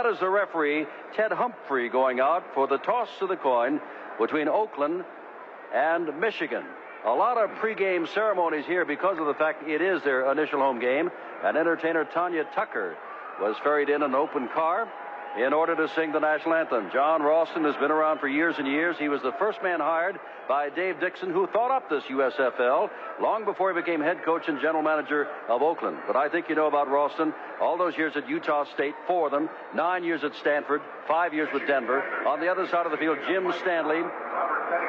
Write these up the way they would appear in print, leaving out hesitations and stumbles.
that is the referee, Ted Humphrey, going out for the toss of the coin between Oakland and Michigan. A lot of pregame ceremonies here because of the fact it is their initial home game. And entertainer Tanya Tucker was ferried in an open car in order to sing the national anthem. John Ralston has been around for years and years. He was the first man hired by Dave Dixon, who thought up this USFL long before he became head coach and general manager of Oakland. But I think you know about Ralston. All those years at Utah State, 4 of them, 9 years at Stanford, 5 years with Denver. On the other side of the field, Jim Stanley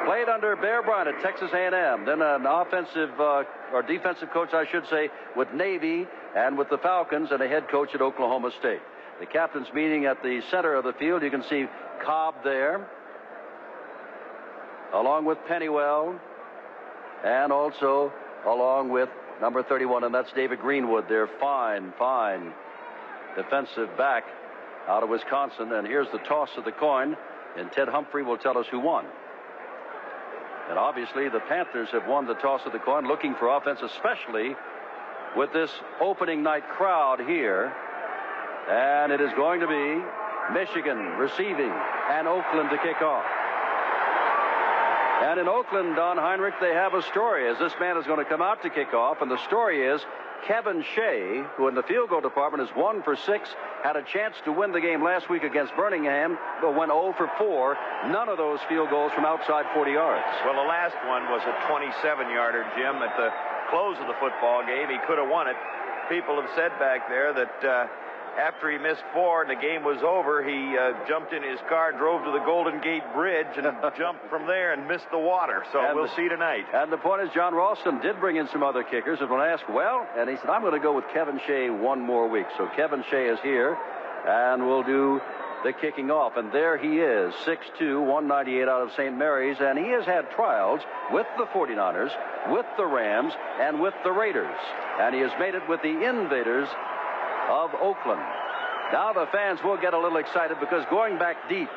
played under Bear Bryant at Texas A&M, then an offensive or defensive coach, I should say, with Navy and with the Falcons, and a head coach at Oklahoma State. The captain's meeting at the center of the field. You can see Cobb there, along with Pennywell, and also along with number 31, and that's David Greenwood, their fine defensive back out of Wisconsin. And here's the toss of the coin, and Ted Humphrey will tell us who won. And obviously the Panthers have won the toss of the coin, looking for offense, especially with this opening night crowd here. And it is going to be Michigan receiving and Oakland to kick off. And in Oakland, Don Heinrich, they have a story, as this man is going to come out to kick off. And the story is Kevin Shea, who in the field goal department is 1 for 6, had a chance to win the game last week against Birmingham, but went 0 for 4. None of those field goals from outside 40 yards. Well, the last one was a 27-yarder, Jim, at the close of the football game. He could have won it. People have said back there that after he missed 4 and the game was over, he jumped in his car, drove to the Golden Gate Bridge, and jumped from there and missed the water. So we'll see tonight. And the point is, John Ralston did bring in some other kickers. And when I asked, well, and he said, I'm going to go with Kevin Shea 1 more week. So Kevin Shea is here, and we'll do the kicking off. And there he is, 6'2", 198 out of St. Mary's. And he has had trials with the 49ers, with the Rams, and with the Raiders. And he has made it with the Invaders of Oakland. Now the fans will get a little excited because going back deep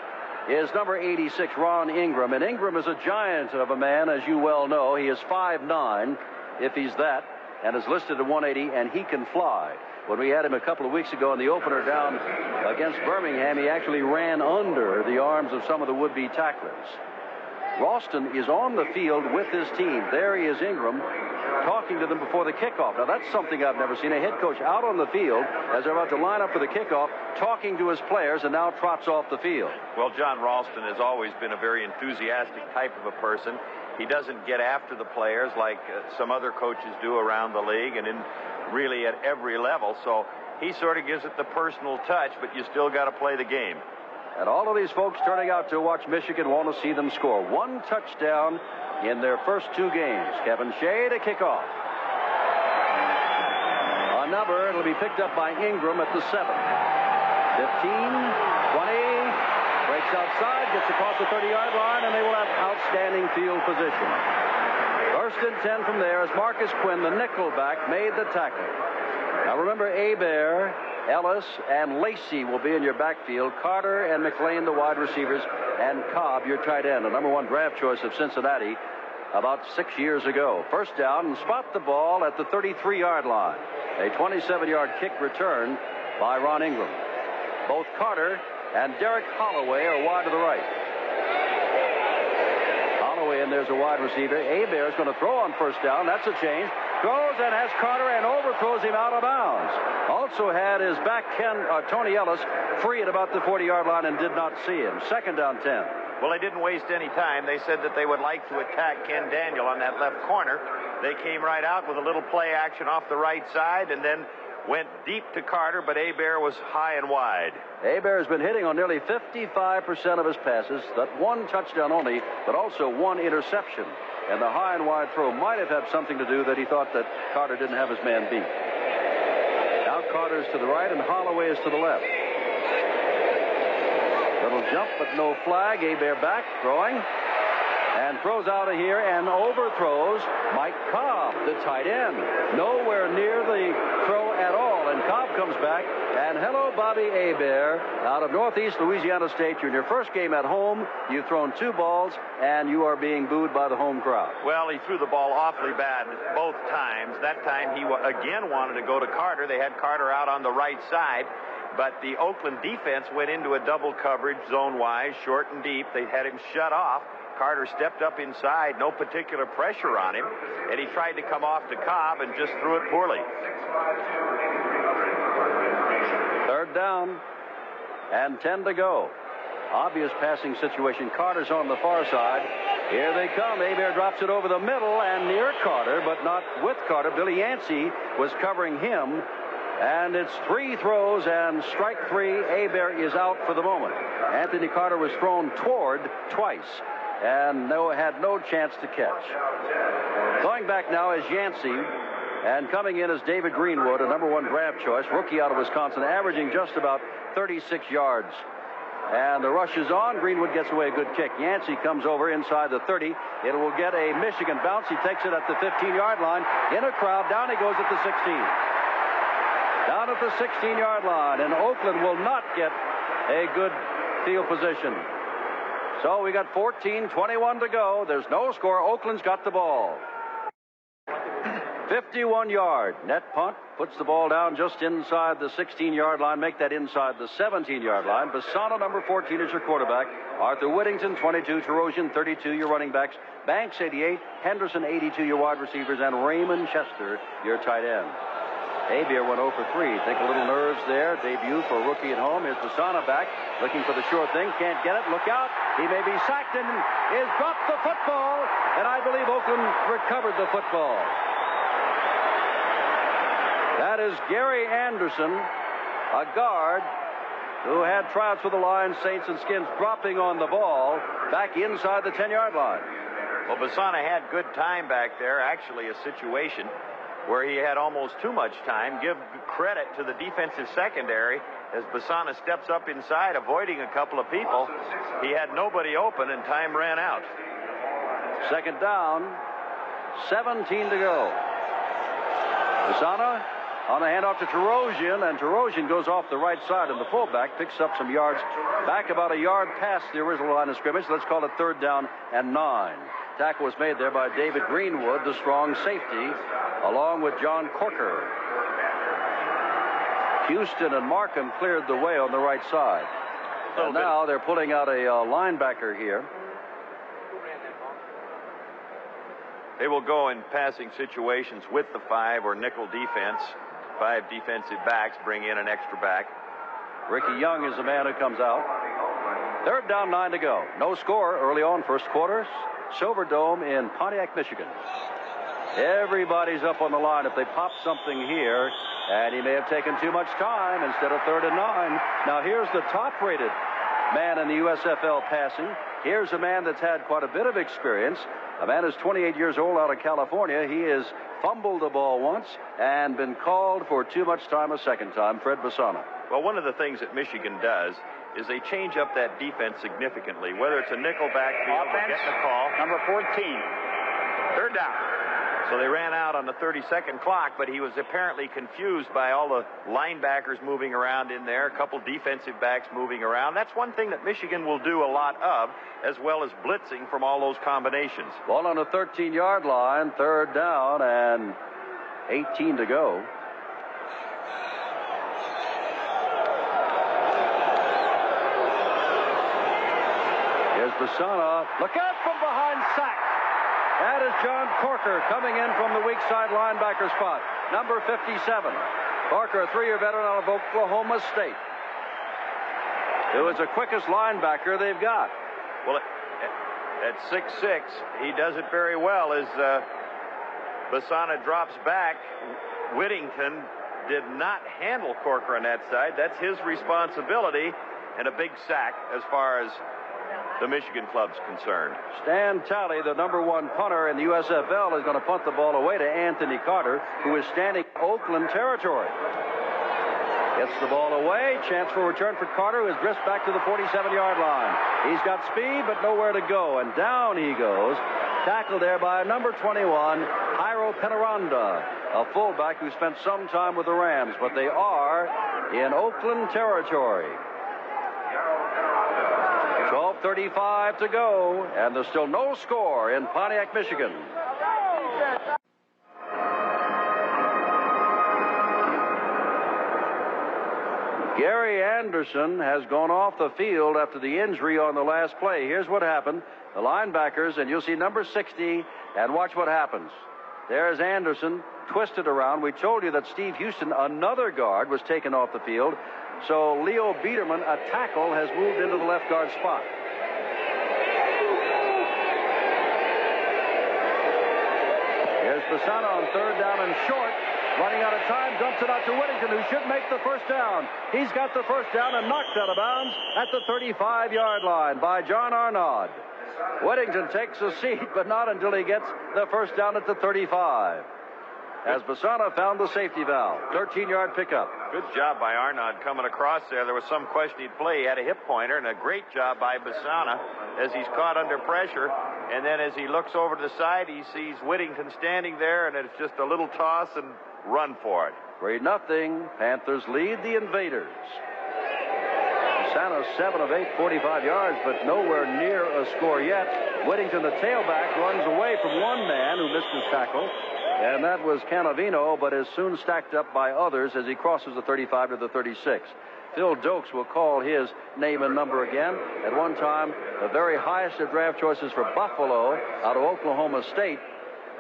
is number 86, Ron Ingram. And Ingram is a giant of a man, as you well know. He is 5'9", if he's that, and is listed at 180, and he can fly. When we had him a couple of weeks ago in the opener down against Birmingham, he actually ran under the arms of some of the would-be tacklers. Ralston is on the field with his team. There he is, Ingram, talking to them before the kickoff. Now, that's something I've never seen. A head coach out on the field as they're about to line up for the kickoff, talking to his players, and now trots off the field. Well, John Ralston has always been a very enthusiastic type of a person. He doesn't get after the players like some other coaches do around the league and really at every level. So he sort of gives it the personal touch, but you still got to play the game. And all of these folks turning out to watch Michigan want to see them score. 1 touchdown in their first 2 games. Kevin Shea to kick off. Another, it'll be picked up by Ingram at the 7. 15, 20, breaks outside, gets across the 30-yard line, and they will have outstanding field position. 1st and 10 from there as Marcus Quinn, the nickelback, made the tackle. Now remember, Hebert, Ellis, and Lacey will be in your backfield. Carter and McLean, the wide receivers, and Cobb, your tight end, the number 1 draft choice of Cincinnati about 6 years ago. 1st down, and spot the ball at the 33-yard line. A 27-yard kick return by Ron Ingram. Both Carter and Derek Holloway are wide to the right. Holloway, and there's a wide receiver. Hebert is going to throw on 1st down. That's a change. Throws and has Carter and overthrows him out of bounds. Also had his back Tony Ellis free at about the 40-yard line and did not see him. 2nd down 10. Well, they didn't waste any time. They said that they would like to attack Ken Daniel on that left corner. They came right out with a little play action off the right side and then went deep to Carter, but Hebert was high and wide. Hebert has been hitting on nearly 55% of his passes. That 1 touchdown only, but also 1 interception. And the high and wide throw might have had something to do that he thought that Carter didn't have his man beat. Now Carter's to the right and Holloway is to the left. Little jump, but no flag. Hebert back, throwing. And throws out of here and overthrows Mike Cobb, the tight end. Nowhere near the throw at all. And Cobb comes back. And hello, Bobby Hebert, out of Northeast Louisiana State. You're in your first game at home. You've thrown 2 balls, and you are being booed by the home crowd. Well, he threw the ball awfully bad both times. That time he again wanted to go to Carter. They had Carter out on the right side. But the Oakland defense went into a double coverage zone-wise, short and deep. They had him shut off. Carter stepped up inside, no particular pressure on him, and he tried to come off to Cobb and just threw it poorly. Third down and 10 to go. Obvious passing situation. Carter's on the far side. Here they come. Hebert drops it over the middle and near Carter, but not with Carter. Billy Yancey was covering him. And it's 3 throws and strike 3. Hebert is out for the moment. Anthony Carter was thrown toward twice and had no chance to catch. Going back now is Yancey, and coming in is David Greenwood, a #1 draft choice, rookie out of Wisconsin, averaging just about 36 yards. And the rush is on. Greenwood gets away a good kick. Yancey comes over inside the 30. It will get a Michigan bounce. He takes it at the 15-yard line. In a crowd, down he goes at the 16. Down at the 16-yard line, and Oakland will not get a good field position. So we got 14:21 to go. There's no score. Oakland's got the ball. 51-yard net punt. Puts the ball down just inside the 16-yard line. Make that inside the 17-yard line. Besana, number 14, is your quarterback. Arthur Whittington, 22. Terosian, 32, your running backs. Banks, 88. Henderson, 82, your wide receivers. And Raymond Chester, your tight end. Hebert went 0 for 3. Think a little nerves there. Debut for a rookie at home. Here's Besana back, looking for the sure thing. Can't get it. Look out. He may be sacked and is dropped the football. And I believe Oakland recovered the football. That is Gary Anderson, a guard who had tryouts for the Lions, Saints, and Skins, dropping on the ball back inside the 10-yard line. Well, Besana had good time back there. Actually, a situation where he had almost too much time. Give credit to the defensive secondary as Besana steps up inside, avoiding a couple of people. He had nobody open, and time ran out. Second down, 17 to go. Besana on the handoff to Terosian, and Terosian goes off the right side, and the fullback picks up some yards back about a yard past the original line of scrimmage. Let's call it 3rd down and 9. Tackle was made there by David Greenwood, the strong safety, along with John Corker. Houston and Markham cleared the way on the right side. And now they're pulling out a linebacker here. They will go in passing situations with the 5 or nickel defense. 5 defensive backs, bring in an extra back. Ricky Young is the man who comes out. 3rd down, 9 to go. No score early on, first quarter. Silverdome in Pontiac, Michigan. Everybody's up on the line. If they pop something here, and he may have taken too much time instead of 3rd and 9. Now here's the top-rated man in the USFL passing. Here's a man that's had quite a bit of experience. A man who's 28 years old out of California. He has fumbled the ball once and been called for too much time a second time. Fred Besana. Well, one of the things that Michigan does is they change up that defense significantly, whether it's a nickel backfield or getting a call. Number 14. 3rd down. So they ran out on the 30-second clock, but he was apparently confused by all the linebackers moving around in there, a couple defensive backs moving around. That's one thing that Michigan will do a lot of, as well as blitzing from all those combinations. Ball on the 13-yard line, 3rd down and 18 to go. Here's Besana. Look out from behind, sack. That is John Corker coming in from the weak side linebacker spot. Number 57. Corker, a 3-year veteran out of Oklahoma State, who is the quickest linebacker they've got. Well, at 6'6", he does it very well as Besana drops back. Whittington did not handle Corker on that side. That's his responsibility, and a big sack as far as the Michigan club's concerned. Stan Talley, the number 1 punter in the USFL, is going to punt the ball away to Anthony Carter, who is standing Oakland territory. Gets the ball away. Chance for return for Carter, who is drifts back to the 47-yard line. He's got speed, but nowhere to go, and down he goes. Tackled there by number 21, Jairo Penaranda, a fullback who spent some time with the Rams, but they are in Oakland territory. 12:35 to go, and there's still no score in Pontiac, Michigan. Gary Anderson has gone off the field after the injury on the last play. Here's what happened. The linebackers, and you'll see number 60, and watch what happens. There's Anderson twisted around. We told you that Steve Houston, another guard, was taken off the field. So Leo Biederman, a tackle, has moved into the left guard spot. Here's Besana on third down and short. Running out of time, dumps it out to Whittington, who should make the first down. He's got the first down and knocked out of bounds at the 35-yard line by John Arnaud. Whittington takes a seat, but not until he gets the first down at the 35. As Besana found the safety valve. 13-yard pickup. Good job by Arnaud coming across there. There was some question he'd play. He had a hip pointer, and a great job by Besana as he's caught under pressure. And then as he looks over to the side, he sees Whittington standing there, and it's just a little toss and run for it. 3-0. Panthers lead the Invaders. Besana 7 of 8, 45 yards, but nowhere near a score yet. Whittington, the tailback, runs away from one man who missed his tackle. And that was Canavino, but is soon stacked up by others as he crosses the 35 to the 36. Phil Dokes will call his name and number again. At one time, the very highest of draft choices for Buffalo out of Oklahoma State.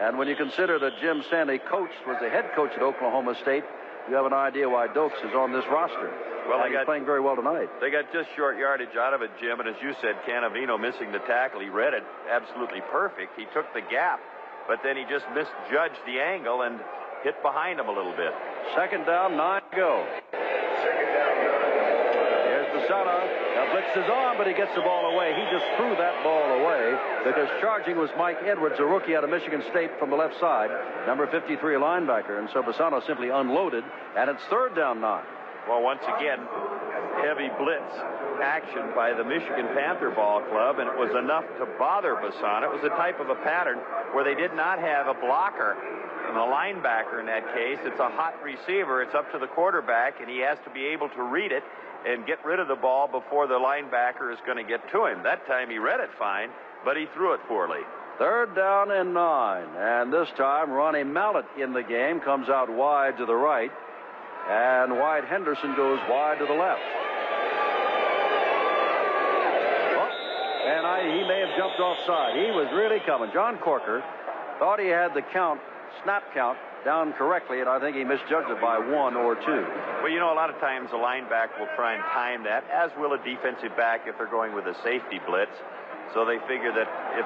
And when you consider that Jim Stanley was the head coach at Oklahoma State, you have an idea why Dokes is on this roster. Well, he's playing very well tonight. They got just short yardage out of it, Jim. And as you said, Canavino missing the tackle. He read it absolutely perfect. He took the gap, but then he just misjudged the angle and hit behind him a little bit. Second down, 9 to go. Here's Besana. Now blitz is on, but he gets the ball away. He just threw that ball away because charging was Mike Edwards, a rookie out of Michigan State from the left side, number 53 linebacker. And so Besana simply unloaded, and it's third down 9. Well, once again, heavy blitz action by the Michigan Panther Ball Club, and it was enough to bother Besana. It was a type of a pattern where they did not have a blocker and a linebacker in that case. It's a hot receiver. It's up to the quarterback, and he has to be able to read it and get rid of the ball before the linebacker is going to get to him. That time he read it fine, but he threw it poorly. Third down and 9, and this time Ronnie Mallett in the game comes out wide to the right, and Wyatt Henderson goes wide to the left. And he may have jumped offside. He was really coming. John Corker thought he had the snap count down correctly, and I think he misjudged it by 1 or 2. Well, you know, a lot of times a linebacker will try and time that, as will a defensive back if they're going with a safety blitz. So they figure that if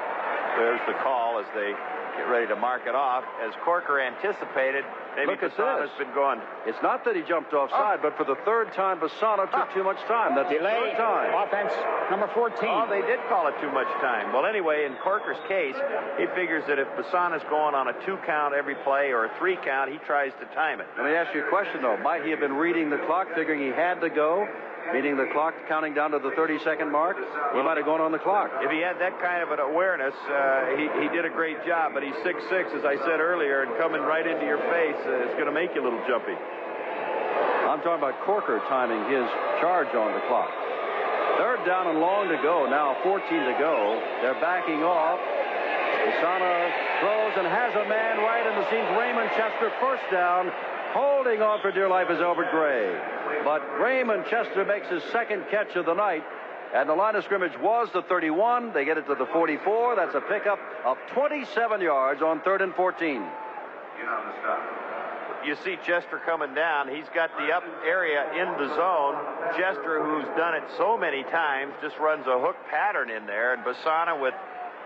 there's the call as they get ready to mark it off, as Corker anticipated, maybe Besana's been going. It's not that he jumped offside, but for the third time, Besana took too much time. That's the third time. Offense, number 14. Oh, they did call it too much time. Well, anyway, in Corker's case, he figures that if Besana's going on a 2 count every play or a 3 count, he tries to time it. Let me ask you a question, though. Might he have been reading the clock, figuring he had to go? Meaning the clock counting down to the 30-second mark? He might have gone on the clock. If he had that kind of an awareness, he did a great job. But he's 6'6", as I said earlier, and coming right into your face is going to make you a little jumpy. I'm talking about Corker timing his charge on the clock. Third down and long to go. Now 14 to go. They're backing off. Besana throws and has a man right in the seams. Raymond Chester, first down. Holding on for dear life is Albert Gray. But Raymond Chester makes his second catch of the night. And the line of scrimmage was the 31. They get it to the 44. That's a pickup of 27 yards on 3rd and 14. You see Chester coming down. He's got the up area in the zone. Chester, who's done it so many times, just runs a hook pattern in there. And Besana, with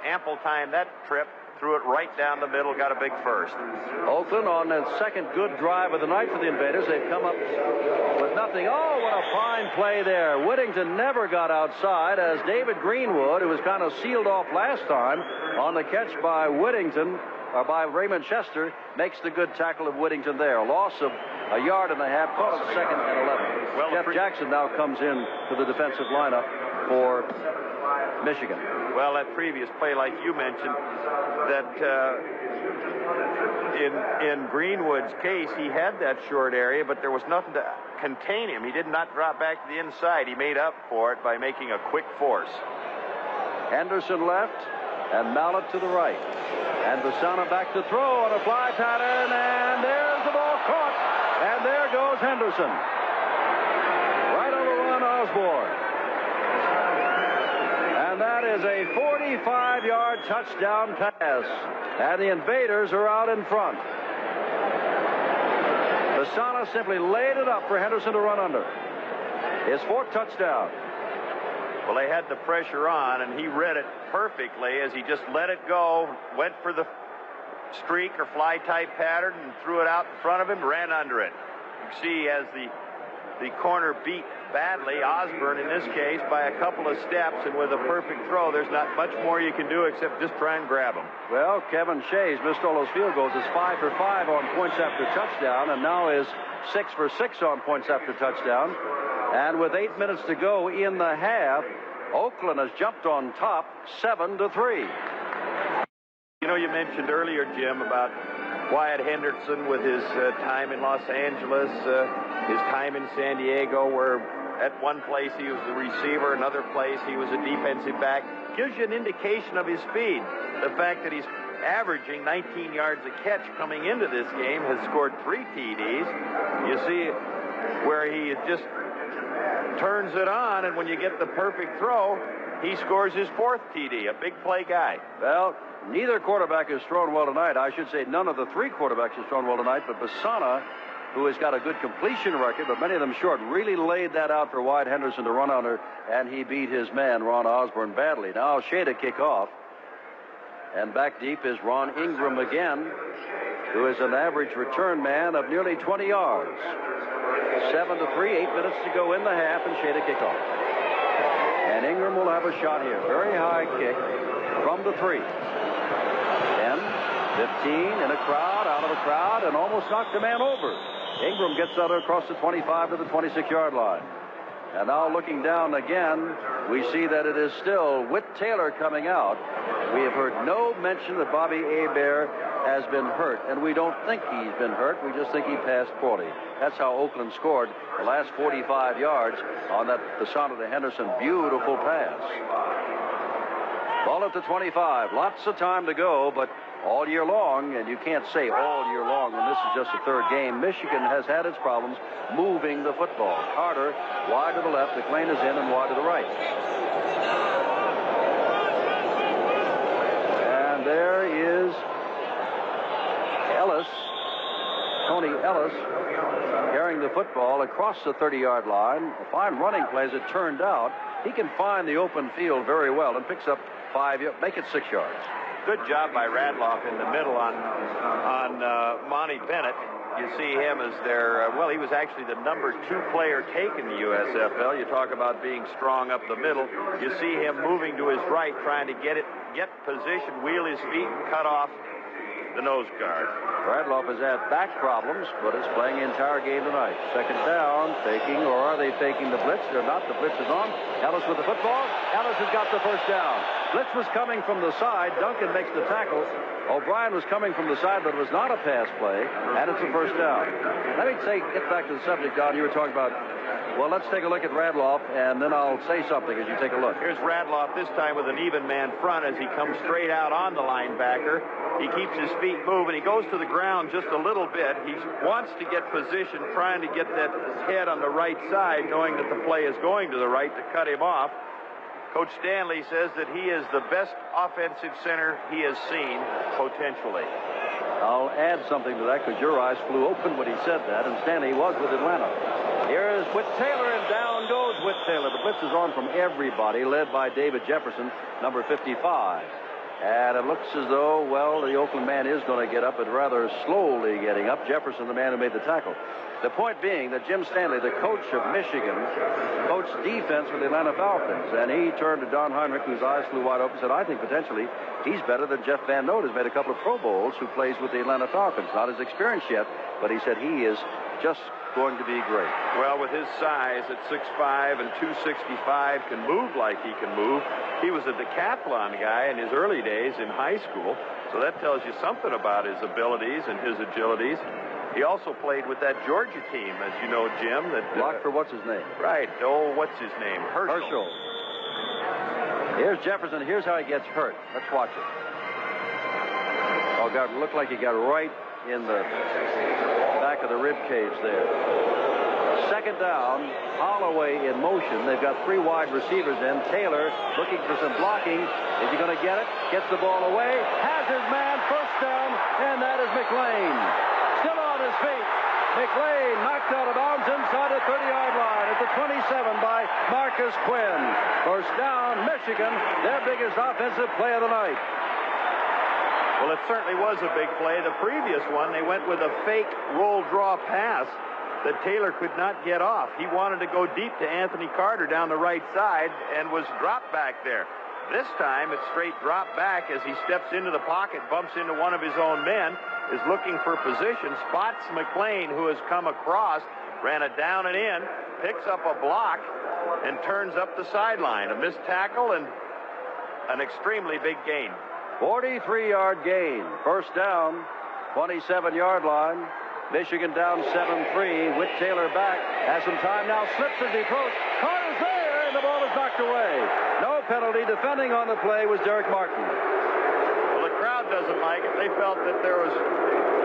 ample time that trip, threw it right down the middle, got a big first. Oakland on that second good drive of the night for the Invaders. They've come up with nothing. Oh, what a fine play there. Whittington never got outside as David Greenwood, who was kind of sealed off last time on the catch by Whittington, or by Raymond Chester, makes the good tackle of Whittington there. A loss of 1.5 yards, call it 2nd and 11. Well, Jeff Jackson now comes in to the defensive lineup for Michigan. Well, that previous play, like you mentioned, that in Greenwood's case, he had that short area, but there was nothing to contain him. He did not drop back to the inside. He made up for it by making a quick force. Henderson left and Mallett to the right. And Besana back to throw on a fly pattern, and there's the ball caught. And there goes Henderson. Osborne. And that is a 45-yard touchdown pass. And the Invaders are out in front. Besana simply laid it up for Henderson to run under. His 4th touchdown. Well, they had the pressure on, and he read it perfectly as he just let it go, went for the streak or fly type pattern and threw it out in front of him, ran under it. You see he has the corner beat badly, Osborne in this case, by a couple of steps, and with a perfect throw, there's not much more you can do except just try and grab him. Well, Kevin Shea's missed all those field goals. Is 5 for 5 on points after touchdown, and now is 6 for 6 on points after touchdown. And with 8 minutes to go in the half, Oakland has jumped on top 7-3. You know, you mentioned earlier, Jim, about Wyatt Henderson with his time in Los Angeles, his time in San Diego, where at one place he was the receiver, another place he was a defensive back. Gives you an indication of his speed. The fact that he's averaging 19 yards a catch coming into this game, has scored 3 TDs. You see where he just turns it on, and when you get the perfect throw, he scores his 4th TD, a big play guy. Well, neither quarterback has thrown well tonight. I should say none of the 3 quarterbacks has thrown well tonight, but Besana, who has got a good completion record, but many of them short, really laid that out for Wyatt Henderson to run under, and he beat his man, Ron Osborne, badly. Now Shea to kick off, and back deep is Ron Ingram again, who is an average return man of nearly 20 yards. 7-3, 8 minutes to go in the half, and Shea to kick off. And Ingram will have a shot here. Very high kick from the 3. 10, 15 in a crowd, out of the crowd, and almost knocked a man over. Ingram gets out across the 25 to the 26-yard line. And now looking down again, we see that it is still Whit Taylor coming out. We have heard no mention that Bobby Hebert has been hurt, and we don't think he's been hurt. We just think he passed 40. That's how Oakland scored the last 45 yards on that Besana to Henderson beautiful pass. Ball at the 25. Lots of time to go, but all year long, and you can't say all year long when this is just the 3rd game, Michigan has had its problems moving the football. Carter wide to the left, McLean is in, and wide to the right. And there is Ellis, Tony Ellis, carrying the football across the 30-yard line. A fine running play as it turned out. He can find the open field very well and picks up 5, make it 6 yards. Good job by Radloff in the middle on Monty Bennett. You see him as their, well, he was actually the number 2 player taken in the USFL. You talk about being strong up the middle. You see him moving to his right, trying to get position, wheel his feet, and cut off the nose guard. Radloff has had back problems, but is playing the entire game tonight. 2nd down, faking, or are they faking the blitz? They're not. The blitz is on. Ellis with the football. Ellis has got the 1st down. Blitz was coming from the side. Duncan makes the tackle. O'Brien was coming from the side, but it was not a pass play, and it's a 1st down. Let me get back to the subject, Don. You were talking about, well, let's take a look at Radloff, and then I'll say something as you take a look. Here's Radloff this time with an even man front as he comes straight out on the linebacker. He keeps his feet moving. He goes to the ground just a little bit. He wants to get position, trying to get that head on the right side, knowing that the play is going to the right to cut him off. Coach Stanley says that he is the best offensive center he has seen, potentially. I'll add something to that because your eyes flew open when he said that, and Stanley was with Atlanta. Here is Whit Taylor, and down goes Whit Taylor. The blitz is on from everybody, led by David Jefferson, number 55. And it looks as though, well, the Oakland man is going to get up, but rather slowly getting up. Jefferson, the man who made the tackle. The point being that Jim Stanley, the coach of Michigan, coached defense for the Atlanta Falcons. And he turned to Don Heinrich, whose eyes flew wide open, and said, I think potentially he's better than Jeff Van Note, who's made a couple of Pro Bowls, who plays with the Atlanta Falcons. Not as experienced yet, but he said he is just going to be great. Well, with his size at 6'5" and 265, can move like he can move. He was a decathlon guy in his early days in high school, so that tells you something about his abilities and his agilities. He also played with that Georgia team, as you know, Jim. That blocked for what's his name? Right. Oh, what's his name? Herschel. Here's Jefferson. Here's how he gets hurt. Let's watch it. Oh, God, it looked like he got right in the back of the rib cage there. Second down, Holloway in motion. They've got 3 wide receivers in. Taylor looking for some blocking. Is he going to get it? Gets the ball away. Has his man. First down, and that is McLean. Still on his feet. McLean knocked out of bounds inside the 30-yard line at the 27 by Marcus Quinn. First down, Michigan, their biggest offensive play of the night. Well, it certainly was a big play. The previous one, they went with a fake roll draw pass that Taylor could not get off. He wanted to go deep to Anthony Carter down the right side and was dropped back there. This time, it's straight drop back as he steps into the pocket, bumps into one of his own men, is looking for position, spots McLean, who has come across, ran a down and in, picks up a block, and turns up the sideline. A missed tackle and an extremely big gain. 43-yard gain. First down, 27-yard line. Michigan down 7-3. Whit Taylor back. Has some time now. Slips as he throws. Carter's there, and the ball is knocked away. No penalty. Defending on the play was Derek Martin. Well, the crowd doesn't like it. They felt that there was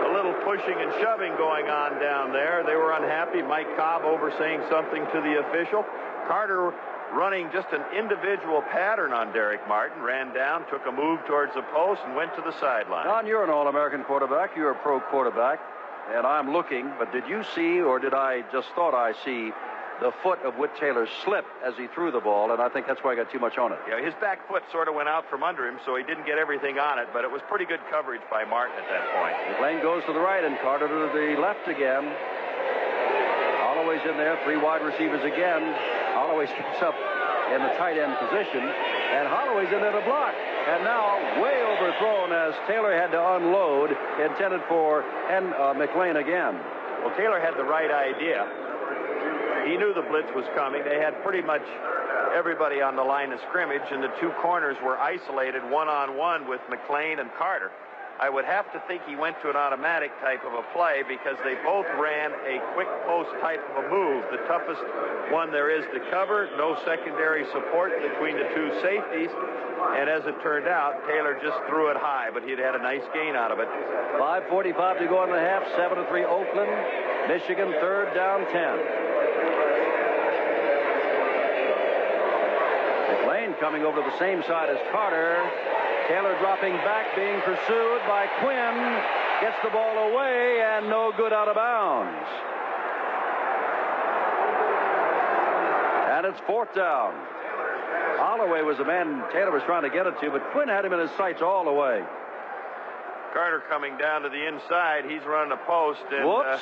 a little pushing and shoving going on down there. They were unhappy. Mike Cobb over saying something to the official. Carter running just an individual pattern on Derek Martin. Ran down, took a move towards the post, and went to the sideline. Don, you're an All-American quarterback. You're a pro quarterback. And I'm looking, but did you see, or did I just thought I see, the foot of Whit Taylor slip as he threw the ball, and I think that's why I got too much on it. Yeah, his back foot sort of went out from under him, so he didn't get everything on it, but it was pretty good coverage by Martin at that point. McLean goes to the right and Carter to the left again. Holloway's in there, 3 wide receivers again. Holloway steps up in the tight end position, and Holloway's in there to block. And now way overthrown as Taylor had to unload, intended for McLean again. Well, Taylor had the right idea. He knew the blitz was coming. They had pretty much everybody on the line of scrimmage, and the 2 corners were isolated one-on-one with McLean and Carter. I would have to think he went to an automatic type of a play because they both ran a quick post type of a move. The toughest one there is to cover, no secondary support between the 2 safeties. And as it turned out, Taylor just threw it high, but he'd had a nice gain out of it. 5:45 to go in the half, 7-3 Oakland. Michigan, third down 10. McLean coming over to the same side as Carter. Taylor dropping back, being pursued by Quinn. Gets the ball away and no good, out of bounds. And it's 4th down. Holloway was the man Taylor was trying to get it to, but Quinn had him in his sights all the way. Carter coming down to the inside. He's running a post. And, whoops.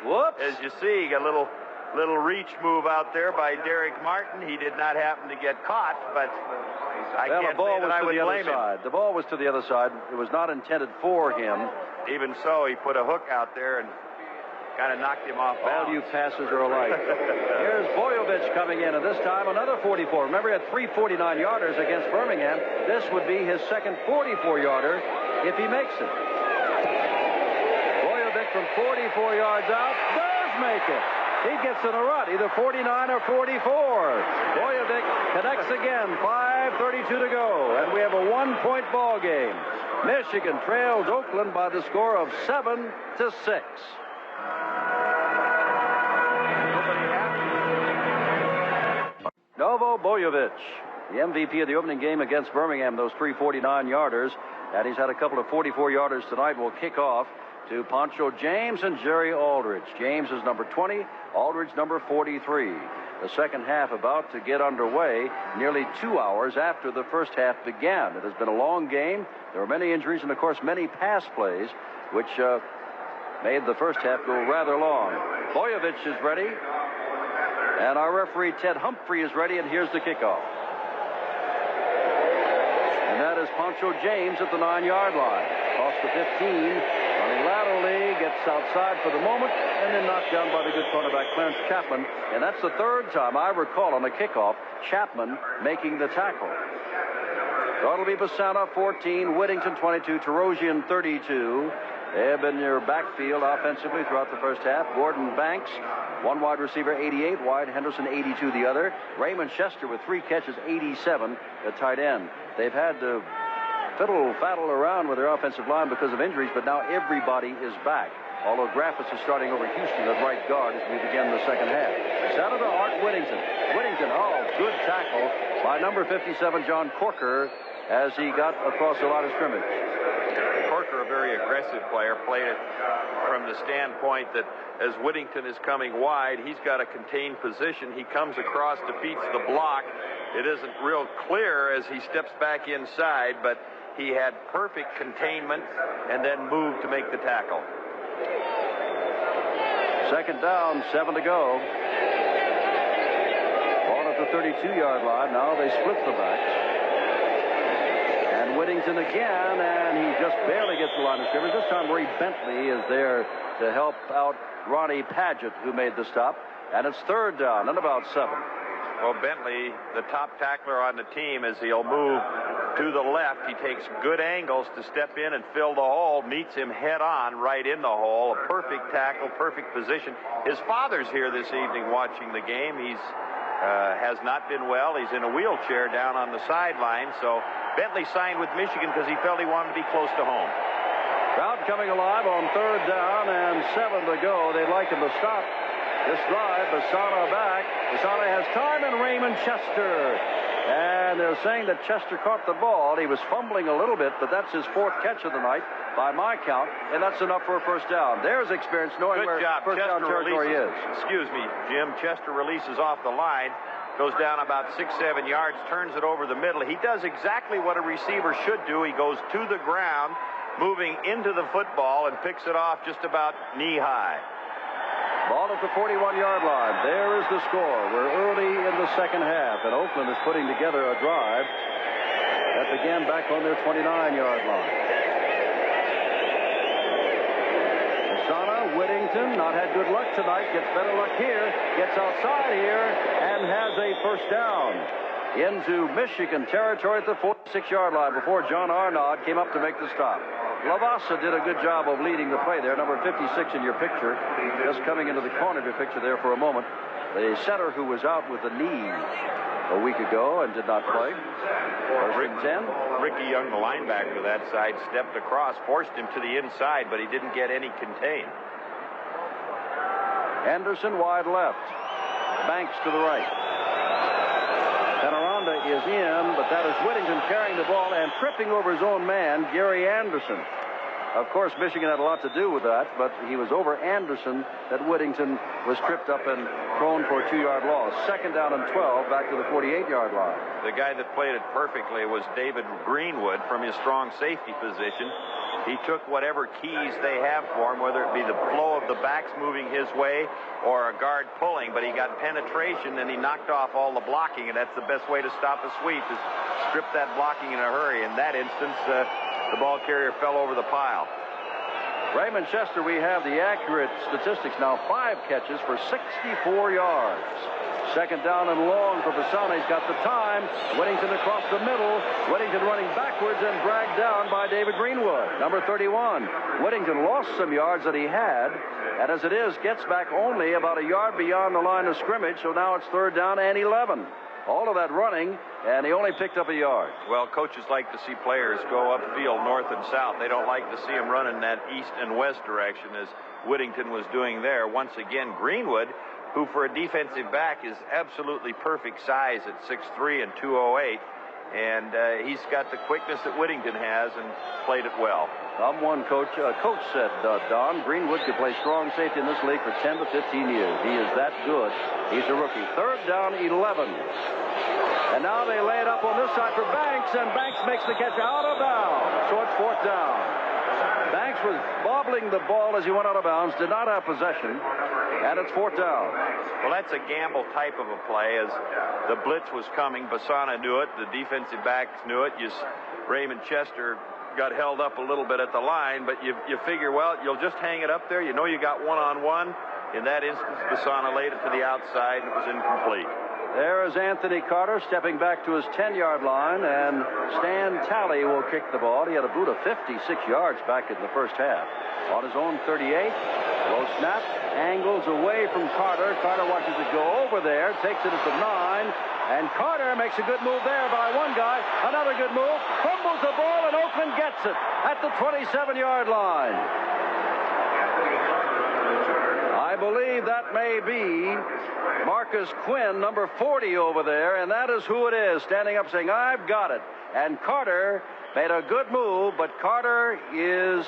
Whoops. As you see, a little reach move out there by Derek Martin. He did not happen to get caught, but I can't say that I would blame him. The ball was to the other side. It was not intended for him. Even so, he put a hook out there and kind of knocked him off balance. All you passes are alike. Here's Bojovic coming in, and this time another 44. Remember, he had 3 49-yarders against Birmingham. This would be his second 44-yarder if he makes it. Bojovic from 44 yards out does make it. He gets in a rut, either 49 or 44. Bojovic connects again, 5:32 to go, and we have a 1-point ball game. Michigan trails Oakland by the score of 7-6. Novo Bojovic, the MVP of the opening game against Birmingham, those 3 49-yarders, and he's had a couple of 44-yarders tonight. Will kick off to Poncho James and Jerry Aldridge. James is number 20, Aldridge number 43. The second half about to get underway nearly 2 hours after the first half began. It has been a long game. There were many injuries and, of course, many pass plays, which made the first half go rather long. Bojovic is ready, and our referee Ted Humphrey is ready, and here's the kickoff. And that is Poncho James at the 9-yard line. Across the 15, running laterally, gets outside for the moment, and then knocked down by the good cornerback Clarence Chapman. And that's the third time I recall on the kickoff, Chapman making the tackle. So it'll be Besana 14, Whittington 22, Terosian 32. They have been in your backfield offensively throughout the first half. Gordon Banks, 1 wide receiver, 88. Wyatt Henderson, 82 the other. Raymond Chester with 3 catches, 87 at tight end. They've had to fiddle-faddle around with their offensive line because of injuries, but now everybody is back. although Graffis is starting over Houston at right guard as we begin the second half. Senator Art Whittington. Whittington, good tackle by number 57, John Corker, as he got across the line of scrimmage. Corker, a very aggressive player, played it from the standpoint that as Whittington is coming wide, he's got a contained position. He comes across, defeats the block. It isn't real clear as he steps back inside, but he had perfect containment and then moved to make the tackle. Second down, 7 to go. Ball at the 32-yard line. Now they split the backs. And Whittington again, and he just barely gets the line of scrimmage. This time Ray Bentley is there to help out Ronnie Padgett, who made the stop. And it's third down and about 7. Well, Bentley, the top tackler on the team, as he'll move to the left, he takes good angles to step in and fill the hole, meets him head on right in the hole. A perfect tackle, perfect position. His father's here this evening watching the game. He's has not been well. He's in a wheelchair down on the sideline. So Bentley signed with Michigan because he felt he wanted to be close to home. Crowd coming alive on third down and 7 to go. They'd like him to stop this drive. Besana back. Besana has time, and Raymond Chester. And they're saying that Chester caught the ball. He was fumbling a little bit, but that's his 4th catch of the night by my count, and that's enough for a first down. There's experience knowing where first down territory is. Excuse me, Jim. Chester releases off the line, goes down about 6-7 yards, turns it over the middle. He does exactly what a receiver should do. He goes to the ground, moving into the football, and picks it off just about knee-high. Ball at the 41-yard line. There is the score. We're early in the second half, and Oakland is putting together a drive that began back on their 29-yard line. Besana, Whittington, not had good luck tonight, gets better luck here, gets outside here, and has a first down into Michigan territory at the 46-yard line before John Arnaud came up to make the stop. Lavasa did a good job of leading the play there. Number 56 in your picture, just coming into the corner of your picture there for a moment. The center who was out with a knee a week ago and did not play. Ricky Young, the linebacker that side, stepped across, forced him to the inside, but he didn't get any contain. Henderson wide left. Banks to the right. Penaranda is in, but that is Whittington carrying the ball and tripping over his own man, Gary Anderson. Of course, Michigan had a lot to do with that, but he was over Anderson that Whittington was tripped up and thrown for a 2-yard loss. Second down and 12, back to the 48-yard line. The guy that played it perfectly was David Greenwood from his strong safety position. He took whatever keys they have for him, whether it be the flow of the backs moving his way or a guard pulling, but he got penetration and he knocked off all the blocking, and that's the best way to stop a sweep, is strip that blocking in a hurry. In that instance, the ball carrier fell over the pile. Raymond Chester, we have the accurate statistics now. 5 catches for 64 yards. Second down and long for Besana. He's got the time. Whittington across the middle. Whittington running backwards and dragged down by David Greenwood. Number 31. Whittington lost some yards that he had, and as it is, gets back only about a yard beyond the line of scrimmage, so now it's third down and 11. All of that running, and he only picked up a yard. Well, coaches like to see players go upfield north and south. They don't like to see them run in that east and west direction, as Whittington was doing there. Once again, Greenwood, who for a defensive back is absolutely perfect size at 6'3" and 208. And he's got the quickness that Whittington has and played it well. One coach said, Don, Greenwood could play strong safety in this league for 10 to 15 years. He is that good. He's a rookie. Third down, 11. And now they lay it up on this side for Banks, and Banks makes the catch out of bounds. So it's fourth down. Banks was bobbling the ball as he went out of bounds, did not have possession, and it's fourth down. Well, that's a gamble type of a play, as the blitz was coming. Besana knew it. The defensive backs knew it. Raymond Chester got held up a little bit at the line, but you figure, well, you'll just hang it up there. You know you got one-on-one. In that instance, Besana laid it to the outside, and it was incomplete. There is Anthony Carter stepping back to his 10-yard line, and Stan Talley will kick the ball. He had a boot of 56 yards back in the first half. On his own 38, low snap, angles away from Carter. Carter watches it go over there, takes it at the 9, and Carter makes a good move there by one guy. Another good move, fumbles the ball, and Oakland gets it at the 27-yard line. believe that may be Marcus Quinn, number 40 over there, and that is who it is, standing up saying, I've got it. And Carter made a good move, but Carter is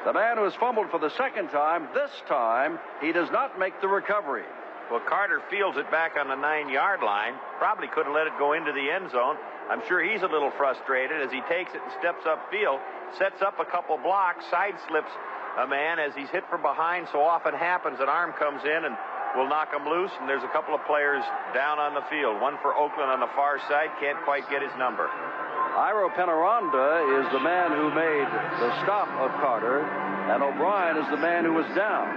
the man who has fumbled for the second time. This time, he does not make the recovery. Well, Carter fields it back on the 9-yard line. Probably could have let it go into the end zone. I'm sure he's a little frustrated as he takes it and steps upfield, sets up a couple blocks, side slips a man as he's hit from behind. So often happens, an arm comes in and will knock him loose, and there's a couple of players down on the field. One for Oakland on the far side, can't quite get his number. Iro Penaranda is the man who made the stop of Carter, and O'Brien is the man who was down.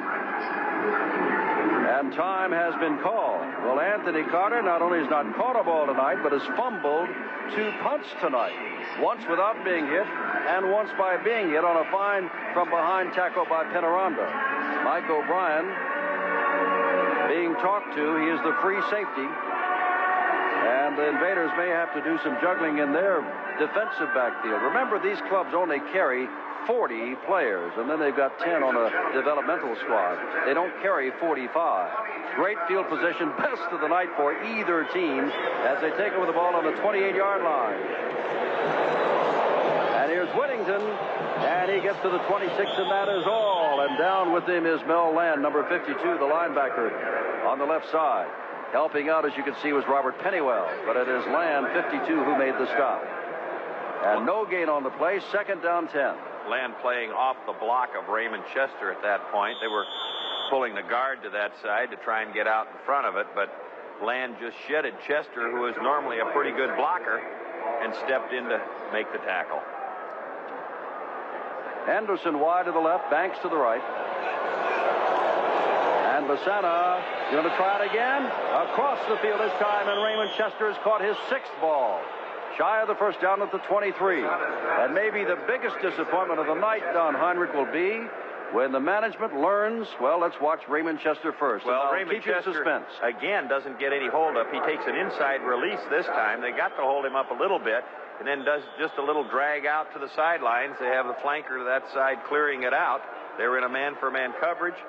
And time has been called. Well, Anthony Carter not only has not caught a ball tonight, but has fumbled 2 punts tonight. Once without being hit, and once by being hit on a fine from behind tackle by Penaranda. Mike O'Brien being talked to. He is the free safety. And the Invaders may have to do some juggling in their defensive backfield. Remember, these clubs only carry 40 players, and then they've got 10 on a developmental squad. They don't carry 45. Great field position, best of the night for either team as they take over the ball on the 28-yard line. And here's Whittington, and he gets to the 26, and that is all. And down with him is Mel Land, number 52, the linebacker on the left side. Helping out, as you can see, was Robert Pennywell, but it is Land, 52, who made the stop. And no gain on the play, second down 10. Land playing off the block of Raymond Chester at that point. They were pulling the guard to that side to try and get out in front of it, but Land just shedded Chester, who is normally a pretty good blocker, and stepped in to make the tackle. Henderson wide to the left, Banks to the right. And Besana going to try it again. Across the field this time, and Raymond Chester has caught his 6th ball. Shy of the first down at the 23. And maybe the biggest disappointment of the night, Don Heinrich, will be when the management learns, well, let's watch Raymond Chester first. Well, Raymond Chester, suspense. Again, doesn't get any hold up. He takes an inside release this time. They got to hold him up a little bit, and then does just a little drag out to the sidelines. They have the flanker to that side clearing it out. They're in a man-for-man coverage.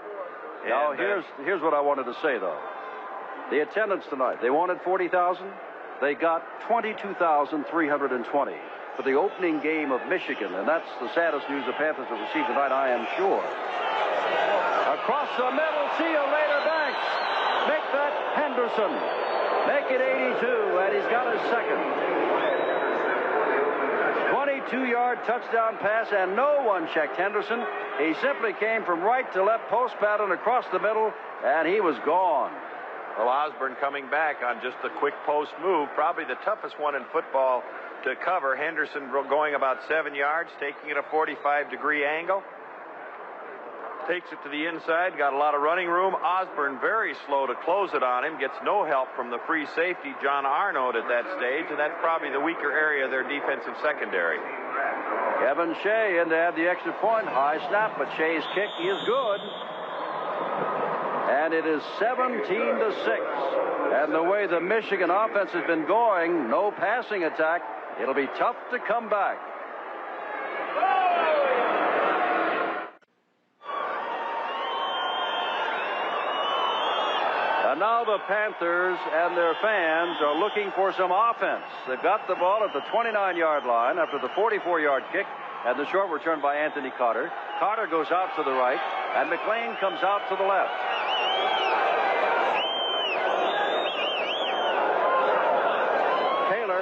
Now, here's what I wanted to say, though. The attendance tonight, they wanted 40,000. They got 22,320 for the opening game of Michigan, and that's the saddest news the Panthers have received tonight, I am sure. Across the middle, see you later, Banks. Make that Henderson. Make it 82, and he's got his second. 22-yard touchdown pass, and no one checked Henderson. He simply came from right to left, post pattern across the middle, and he was gone. Well, Osborne coming back on just a quick post move, probably the toughest one in football to cover. Henderson going about 7 yards, taking it a 45-degree angle. Takes it to the inside, got a lot of running room. Osborne very slow to close it on him, gets no help from the free safety, John Arnold, at that stage, and that's probably the weaker area of their defensive secondary. Kevin Shea in to add the extra point. High snap, but Shea's kick is good. And it is 17-6. And the way the Michigan offense has been going, no passing attack, it'll be tough to come back. And now the Panthers and their fans are looking for some offense. They've got the ball at the 29-yard line after the 44-yard kick and the short return by Anthony Carter. Carter goes out to the right, and McLean comes out to the left. Taylor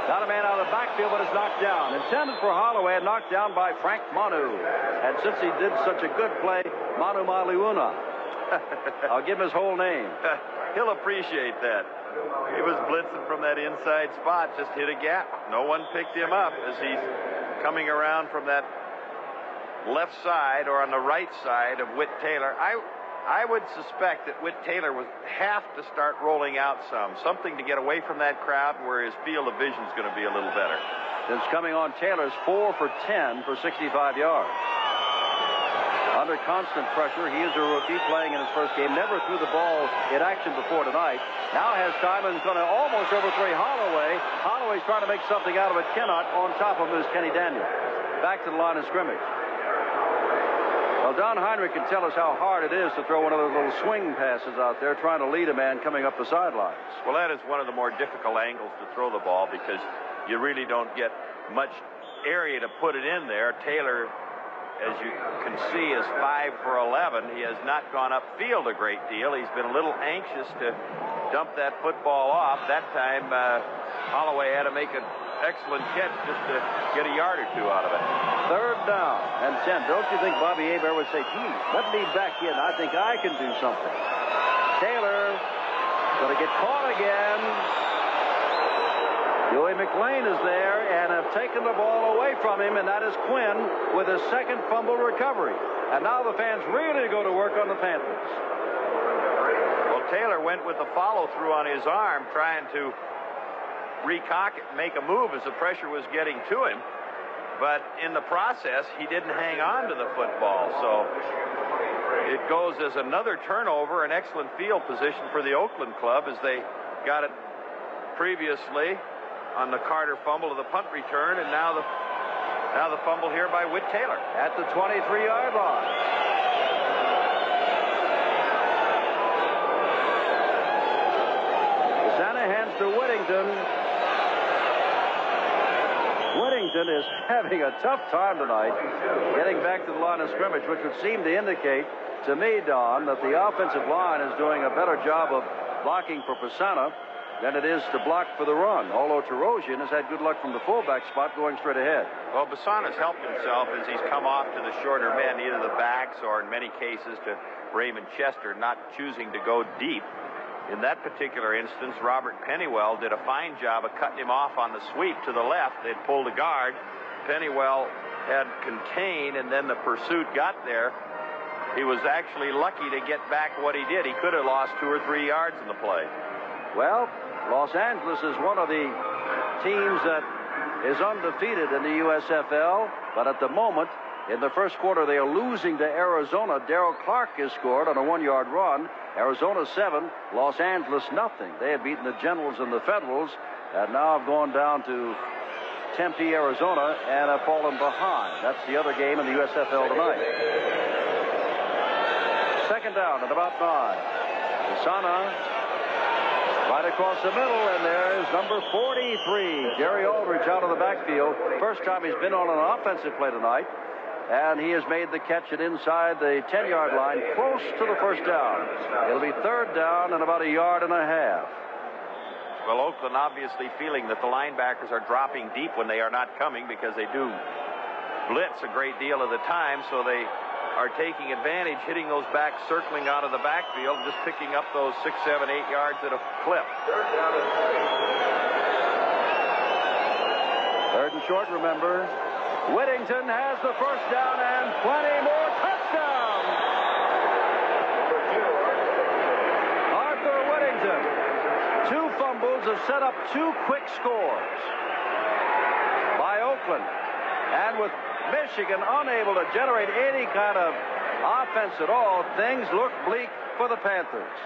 got a man out of the backfield, but is knocked down. Intended for Holloway and knocked down by Frank Manu. And since he did such a good play, Manu Maliuna. I'll give him his whole name. He'll appreciate that. He was blitzing from that inside spot, just hit a gap. No one picked him up as he's coming around from that left side or on the right side of Whit Taylor. I would suspect that Whit Taylor would have to start rolling out something to get away from that crowd where his field of vision is going to be a little better. Since coming on, Taylor's 4 for 10 for 65 yards. Under constant pressure, he is a rookie playing in his first game. Never threw the ball in action before tonight. Now has time and is going to almost overthrow Holloway. Holloway's trying to make something out of it. Cannot. On top of him is Kenny Daniels. Back to the line of scrimmage. Well, Don Heinrich can tell us how hard it is to throw one of those little swing passes out there trying to lead a man coming up the sidelines. Well, that is one of the more difficult angles to throw the ball because you really don't get much area to put it in there. Taylor, as you can see, is 5 for 11. He has not gone upfield a great deal. He's been a little anxious to dump that football off. That time, Holloway had to make an excellent catch just to get a yard or two out of it. 3rd down and 10. Don't you think Bobby Hebert would say, gee, let me back in. I think I can do something. Taylor going to get caught again. Joey McLean is there and have taken the ball away from him, and that is Quinn with his 2nd fumble recovery. And now the fans really go to work on the Panthers. Well, Taylor went with the follow-through on his arm, trying to recock it and make a move as the pressure was getting to him. But in the process, he didn't hang on to the football. So it goes as another turnover, an excellent field position for the Oakland club as they got it previously on the Carter fumble of the punt return, and now the fumble here by Whit Taylor at the 23-yard line. Besana hands to Whittington. Whittington is having a tough time tonight getting back to the line of scrimmage, which would seem to indicate to me, Don, that the offensive line is doing a better job of blocking for Besana than it is to block for the run, although Tarosian has had good luck from the fullback spot going straight ahead. Well, Besana's helped himself as he's come off to the shorter men, either the backs or in many cases to Raymond Chester, not choosing to go deep. In that particular instance, Robert Pennywell did a fine job of cutting him off on the sweep to the left. They'd pulled a guard. Pennywell had contained, and then the pursuit got there. He was actually lucky to get back what he did. He could have lost 2 or 3 yards in the play. Well, Los Angeles is one of the teams that is undefeated in the USFL, but at the moment, in the first quarter, they are losing to Arizona. Darrell Clark is scored on a 1-yard run. Arizona 7, Los Angeles nothing. They have beaten the Generals and the Federals, and now have gone down to Tempe, Arizona, and have fallen behind. That's the other game in the USFL tonight. 2nd down at about 9. Besana right across the middle, and there's number 43, Jerry Aldridge, out of the backfield. First time he's been on an offensive play tonight. And he has made the catch at inside the 10-yard line, close to the 1st down. It'll be 3rd down and about 1.5 yards. Well, Oakland obviously feeling that the linebackers are dropping deep when they are not coming, because they do blitz a great deal of the time, so they are taking advantage, hitting those backs circling out of the backfield, and just picking up those 6, 7, 8 yards at a clip. 3rd and short, remember. Whittington has the 1st down and plenty more. Touchdown! Arthur Whittington. 2 fumbles have set up 2 quick scores by Oakland. And with Michigan unable to generate any kind of offense at all, things look bleak for the Panthers.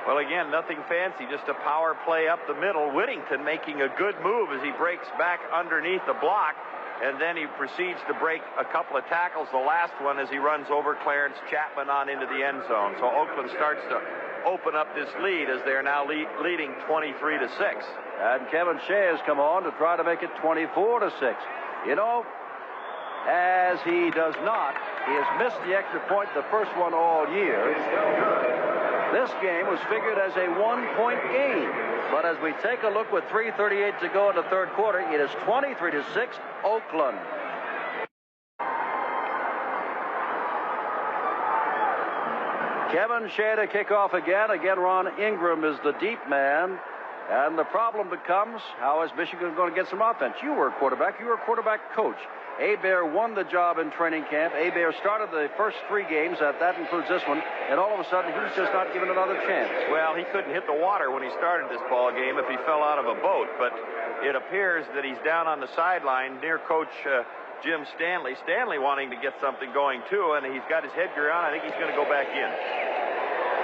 Well, again, nothing fancy, just a power play up the middle. Whittington making a good move as he breaks back underneath the block. And then he proceeds to break a couple of tackles. The last one as he runs over Clarence Chapman on into the end zone. So Oakland starts to open up this lead as they're now leading 23-6. And Kevin Shea has come on to try to make it 24-6. You know, as he does not, he has missed the extra point, the first one all year. This game was figured as a 1-point game. But as we take a look with 3:38 to go in the 3rd quarter, it is 23-6, Oakland. Kevin Shea to kick off again. Again, Ron Ingram is the deep man. And the problem becomes, how is Michigan going to get some offense? You were a quarterback. You were a quarterback coach. Hebert won the job in training camp. Hebert started the first 3 games, that includes this one, and all of a sudden he's just not given another chance. Well, he couldn't hit the water when he started this ball game if he fell out of a boat, but it appears that he's down on the sideline near Coach Jim Stanley. Stanley wanting to get something going too, and he's got his headgear on. I think he's going to go back in.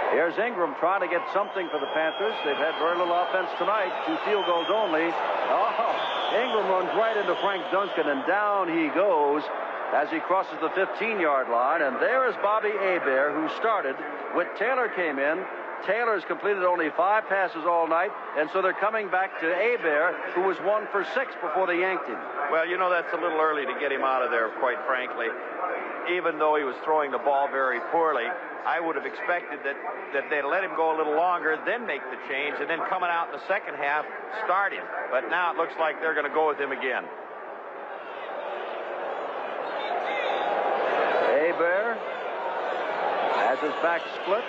Here's Ingram trying to get something for the Panthers. They've had very little offense tonight. 2 field goals only. Oh, Ingram runs right into Frank Duncan, and down he goes. as he crosses the 15-yard line. And there is Bobby Hebert, who started. Whit Taylor came in. Taylor's completed only 5 passes all night, and so they're coming back to Hebert, who was 1 for 6 before they yanked him. Well, you know, that's a little early to get him out of there, quite frankly. Even though he was throwing the ball very poorly, I would have expected that they'd let him go a little longer, then make the change, and then coming out in the second half, start him. But now it looks like they're going to go with him again. Hebert has his back split.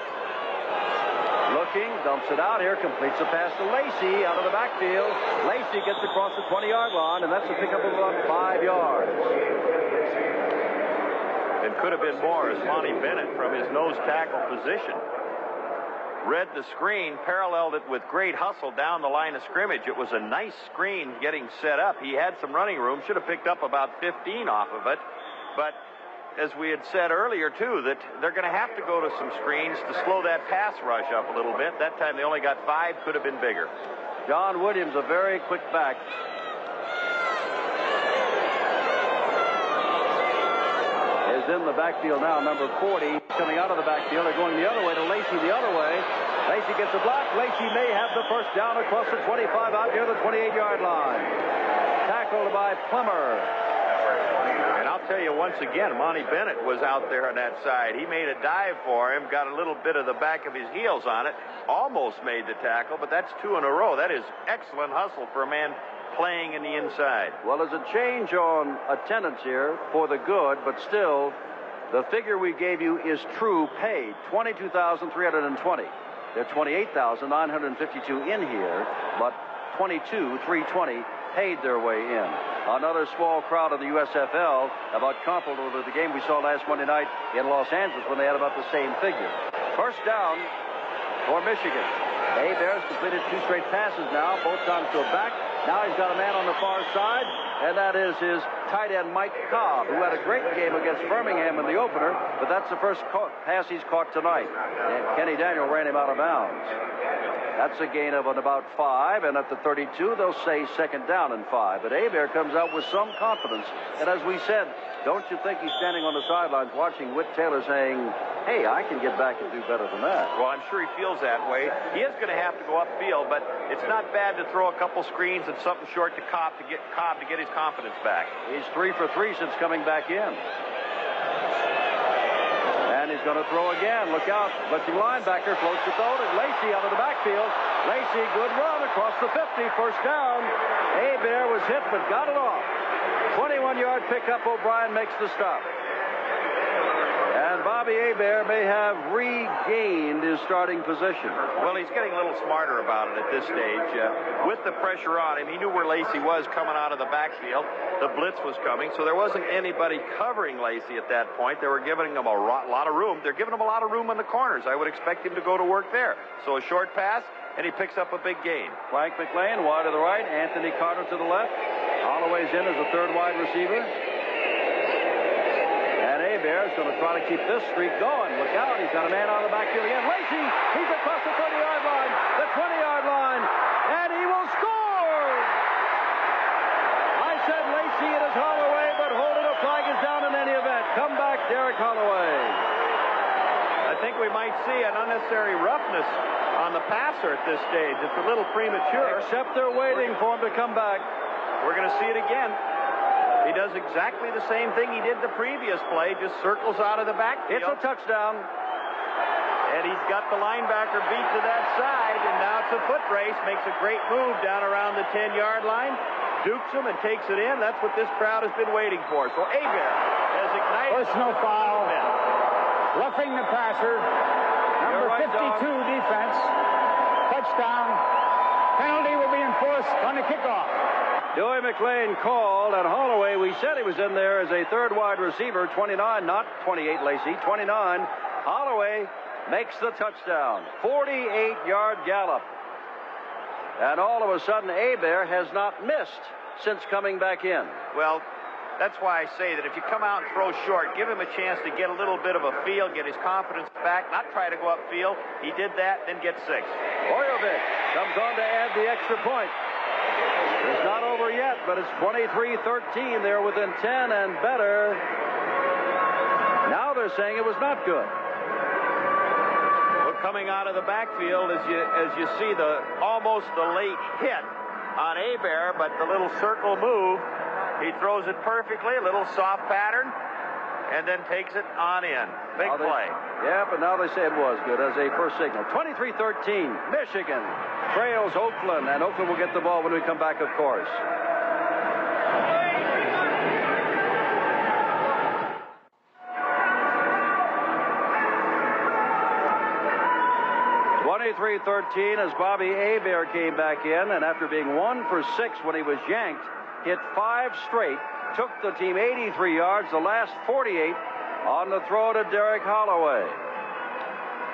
Looking, dumps it out here, completes a pass to Lacey out of the backfield. Lacey gets across the 20-yard line, and that's a pickup of about 5 yards. It could have been more as Monty Bennett from his nose tackle position read the screen, paralleled it with great hustle down the line of scrimmage. It was a nice screen getting set up. He had some running room, should have picked up about 15 off of it, but as we had said earlier, too, that they're going to have to go to some screens to slow that pass rush up a little bit. That time they only got 5, could have been bigger. John Williams, a very quick back. Is in the backfield now, number 40, coming out of the backfield. They're going the other way to Lacey the other way. Lacey gets a block. Lacey may have the first down across the 25 out near the 28-yard line. Tackled by Plummer. And I'll tell you once again, Monty Bennett was out there on that side. He made a dive for him, got a little bit of the back of his heels on it, almost made the tackle, but that's 2 in a row. That is excellent hustle for a man playing in the inside. Well, there's a change on attendance here for the good, but still, the figure we gave you is true paid, 22,320. There are 28,952 in here, but 22,320 paid their way in. Another small crowd of the USFL, about comparable to the game we saw last Monday night in Los Angeles when they had about the same figure. First down for Michigan. Hebert's completed 2 straight passes now, both times to a back. Now he's got a man on the far side, and that is his tight end Mike Cobb, who had a great game against Birmingham in the opener, but that's the first pass he's caught tonight. And Kenny Daniel ran him out of bounds. That's a gain of about 5, and at the 32, they'll say second down and 5. But Hebert comes out with some confidence, and as we said, don't you think he's standing on the sidelines watching Whit Taylor saying, hey, I can get back and do better than that? Well, I'm sure he feels that way. He is going to have to go upfield, but it's not bad to throw a couple screens and something short to Cobb to get his confidence back. He's 3 for 3 since coming back in. And he's going to throw again. Look out. Blitzing linebacker floats the throw to Lacey out of the backfield. Lacey, good run across the 50. First down. Hebert was hit but got it off. 21-yard pickup. O'Brien makes the stop. And Bobby Hebert may have regained his starting position. Well, he's getting a little smarter about it at this stage. With the pressure on him, he knew where Lacey was coming out of the backfield. The blitz was coming, so there wasn't anybody covering Lacey at that point. They were giving him a lot of room. They're giving him a lot of room on the corners. I would expect him to go to work there. So a short pass, and he picks up a big gain. Frank McLean wide to the right, Anthony Carter to the left. Holloway's in as the third wide receiver. Hebert's going to try to keep this streak going. Look out, he's got a man on the backfield again. Lacey, he's across the 30-yard line, the 20-yard line, and he will score! I said Lacey, it is Holloway, but holding a flag is down in any event. Come back, Derek Holloway. I think we might see an unnecessary roughness on the passer at this stage. It's a little premature. Except they're waiting for him to come back. We're going to see it again. He does exactly the same thing he did the previous play, just circles out of the backfield. It's a touchdown. And he's got the linebacker beat to that side, and now it's a foot race. Makes a great move down around the 10-yard line, dukes him and takes it in. That's what this crowd has been waiting for. So Hebert has ignited. Personal foul. Roughing the passer. Number right, 52 Don. defense. Touchdown. Penalty will be enforced on the kickoff. Dewey McLean called, and Holloway, we said he was in there as a third wide receiver, 29, not 28, Lacey, 29. Holloway makes the touchdown, 48-yard gallop. And all of a sudden, Hebert has not missed since coming back in. Well, that's why I say that if you come out and throw short, give him a chance to get a little bit of a feel, get his confidence back, not try to go upfield. He did that, then get 6. Bojovic comes on to add the extra point. It's not over yet, but it's 23-13. They're within 10 and better. Now they're saying it was not good. Well, coming out of the backfield, as you see almost the late hit on Hebert, but the little circle move, he throws it perfectly, a little soft pattern, and then takes it on in. Big play. Yeah, but now they say it was good as a first signal. 23-13, Michigan trails Oakland, and Oakland will get the ball when we come back, of course. 23-13 as Bobby Hebert came back in, and after being 1 for 6 when he was yanked, hit 5 straight, took the team 83 yards, the last 48 on the throw to Derek Holloway.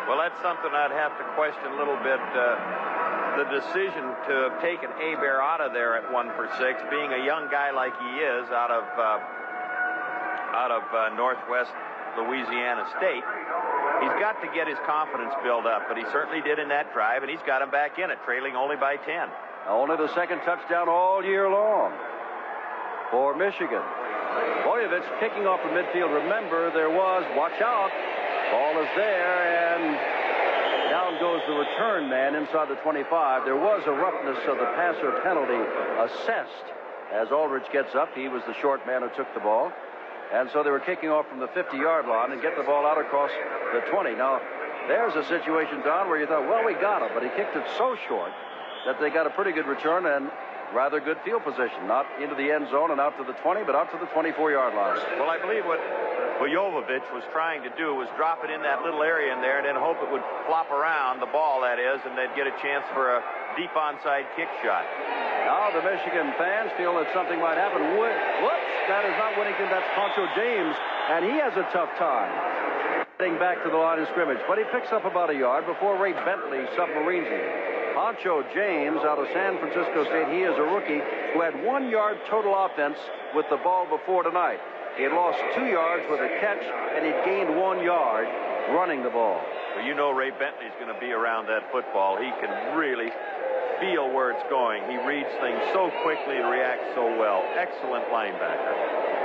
Well, that's something I'd have to question a little bit. The decision to have taken Hebert out of there at 1 for 6, being a young guy like he is out of Northwest Louisiana State, he's got to get his confidence built up, but he certainly did in that drive, and he's got him back in it, trailing only by 10. Only the second touchdown all year long for Michigan. Bojovic kicking off the midfield. Remember, there was, watch out, ball is there, and down goes the return man inside the 25. There was a roughness of the passer penalty assessed as Aldridge gets up. He was the short man who took the ball. And so they were kicking off from the 50-yard line and get the ball out across the 20. Now, there's a situation, Don, where you thought, well, we got him, but he kicked it so short that they got a pretty good return and rather good field position. Not into the end zone and out to the 20, but out to the 24-yard line. Well, I believe what Bojovic was trying to do was drop it in that little area in there and then hope it would flop around, the ball that is, and they'd get a chance for a deep onside kick shot. Now the Michigan fans feel that something might happen. Whoops, that is not Whittington, that's Poncho James, and he has a tough time getting back to the line of scrimmage. But he picks up about a yard before Ray Bentley submarines him. Poncho James out of San Francisco State, he is a rookie who had 1 yard total offense with the ball before tonight. He had lost 2 yards with a catch, and he'd gained 1 yard running the ball. Well, you know Ray Bentley's going to be around that football. He can really feel where it's going. He reads things so quickly and reacts so well. Excellent linebacker.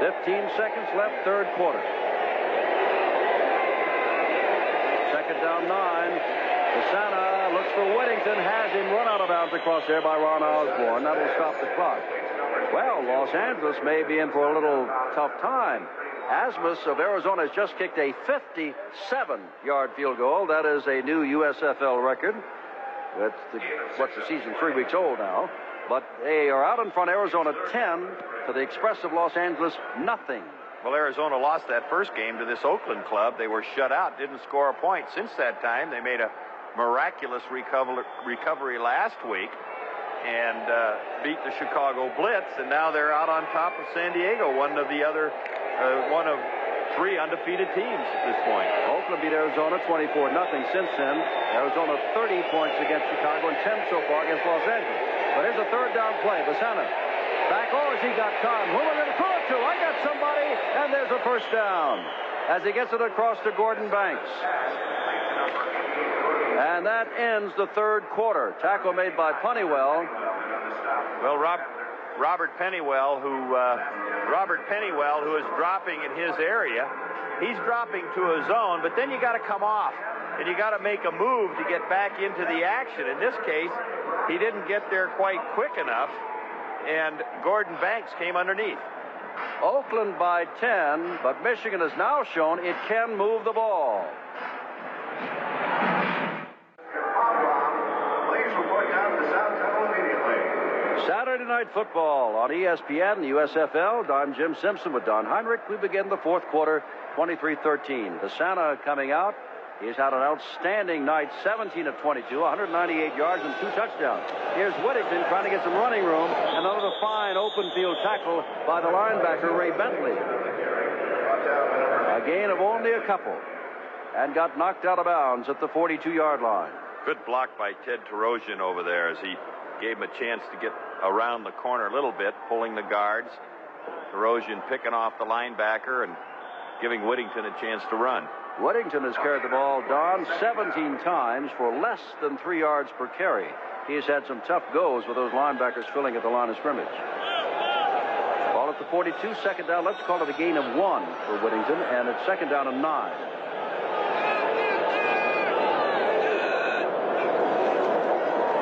15 seconds left, third quarter. Second down, 9. Besana looks for Whittington, has him run out of bounds across there by Ron Osborne. That'll stop the clock. Well, Los Angeles may be in for a little tough time. Asmus of Arizona has just kicked a 57-yard field goal. That is a new USFL record. What's the season, 3 weeks old now. But they are out in front. Arizona 10 to the Express of Los Angeles, nothing. Well, Arizona lost that first game to this Oakland club. They were shut out, didn't score a point. Since that time, they made a miraculous recovery last week and beat the Chicago Blitz, and now they're out on top of San Diego, one of 3 undefeated teams at this point. Oakland beat Arizona 24-0 since then. Arizona 30 points against Chicago and 10 so far against Los Angeles. But here's a third down play. Besana back. Oh, has he got time? Who am I going to throw it to? I got somebody, and there's a first down as he gets it across to Gordon Banks. And that ends the third quarter. Tackle made by Pennywell. Well, Robert Pennywell, who is dropping in his area, he's dropping to a zone, but then you got to come off and you got to make a move to get back into the action. In this case, he didn't get there quite quick enough, and Gordon Banks came underneath. Oakland by 10, but Michigan has now shown it can move the ball. Saturday Night Football on ESPN, the USFL. I'm Jim Simpson with Don Heinrich. We begin the fourth quarter, 23-13. Besana coming out. He's had an outstanding night, 17 of 22, 198 yards and 2 touchdowns. Here's Whittington trying to get some running room, and another fine open field tackle by the linebacker, Ray Bentley. A gain of only a couple, and got knocked out of bounds at the 42-yard line. Good block by Ted Terosian over there as he gave him a chance to get around the corner a little bit, pulling the guards. Terosian picking off the linebacker and giving Whittington a chance to run. Whittington has carried the ball, Don, 17 times for less than 3 yards per carry. he's had some tough goes with those linebackers filling at the line of scrimmage. Ball at the 42, second down. Let's call it a gain of 1 for Whittington, and it's second down and 9.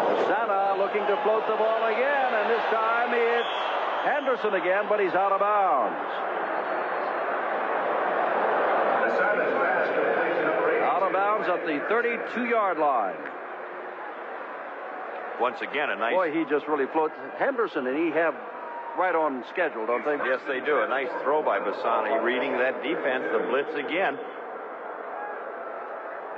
Besana looking to float the ball again, and this time it's Henderson again, but he's out of bounds. Out of bounds at the 32-yard line. Once again, a nice... Boy, he just really floats. Henderson and he have right on schedule, don't they? Yes, they do. A nice throw by Besana, reading that defense, the blitz again.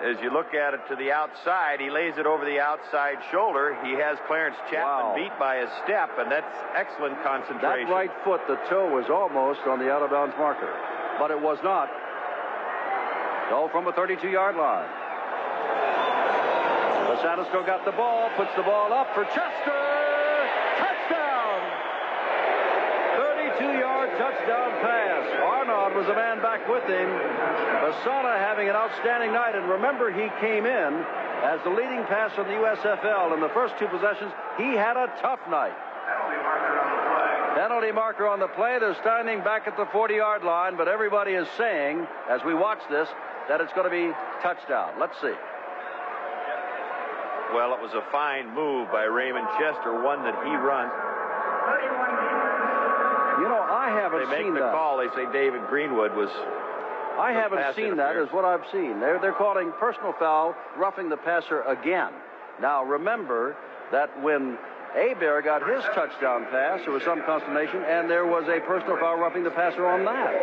As you look at it to the outside, he lays it over the outside shoulder. He has Clarence Chapman beat by a step, and that's excellent concentration. That right foot, the toe was almost on the out-of-bounds marker, but it was not. So from a 32-yard line. Besana still got the ball, puts the ball up for Chester. Touchdown! 32-yard touchdown pass. Arnaud was the man back with him. Besana having an outstanding night, and remember, he came in as the leading passer in the USFL. In the first 2 possessions, he had a tough night. Penalty marker on the play. They're standing back at the 40-yard line, but everybody is saying, as we watch this, that it's going to be touchdown. Let's see. Well, it was a fine move by Raymond Chester, one that he runs. You know, I haven't seen that. They make the call. They say David Greenwood was... I haven't seen that, is what I've seen. They're calling personal foul, roughing the passer again. Now, remember that when Hebert got his touchdown pass, there was some consternation, and there was a personal foul roughing the passer on that.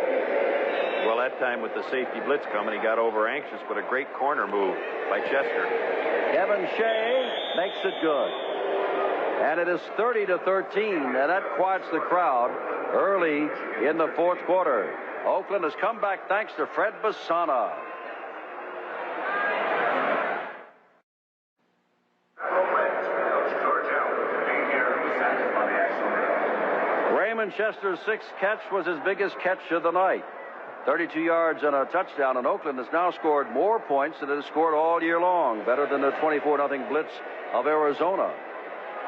Well, that time with the safety blitz coming, he got over anxious, but a great corner move by Chester. Kevin Shea makes it good. And it is 30-13, and that quiets the crowd early in the fourth quarter. Oakland has come back thanks to Fred Besana. Raymond Chester's 6th catch was his biggest catch of the night. 32 yards and a touchdown, and Oakland has now scored more points than it has scored all year long, better than the 24-0 blitz of Arizona.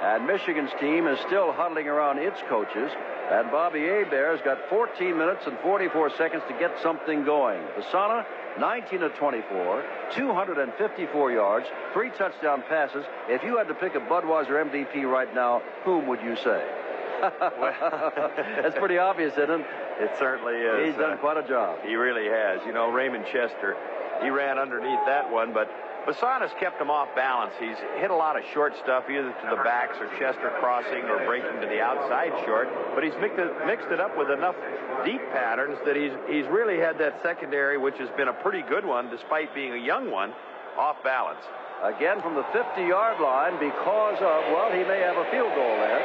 And Michigan's team is still huddling around its coaches, and Bobby Hebert has got 14 minutes and 44 seconds to get something going. Besana, 19-24, 254 yards, 3 touchdown passes. If you had to pick a Budweiser MVP right now, whom would you say? That's pretty obvious, isn't it? It certainly is. He's done quite a job. He really has. You know, Raymond Chester, he ran underneath that one, but Besana's kept him off balance. He's hit a lot of short stuff, either to the backs or Chester crossing or breaking to the outside short, but he's mixed it up with enough deep patterns that he's really had that secondary, which has been a pretty good one, despite being a young one, off balance. Again from the 50-yard line because of, well, he may have a field goal there.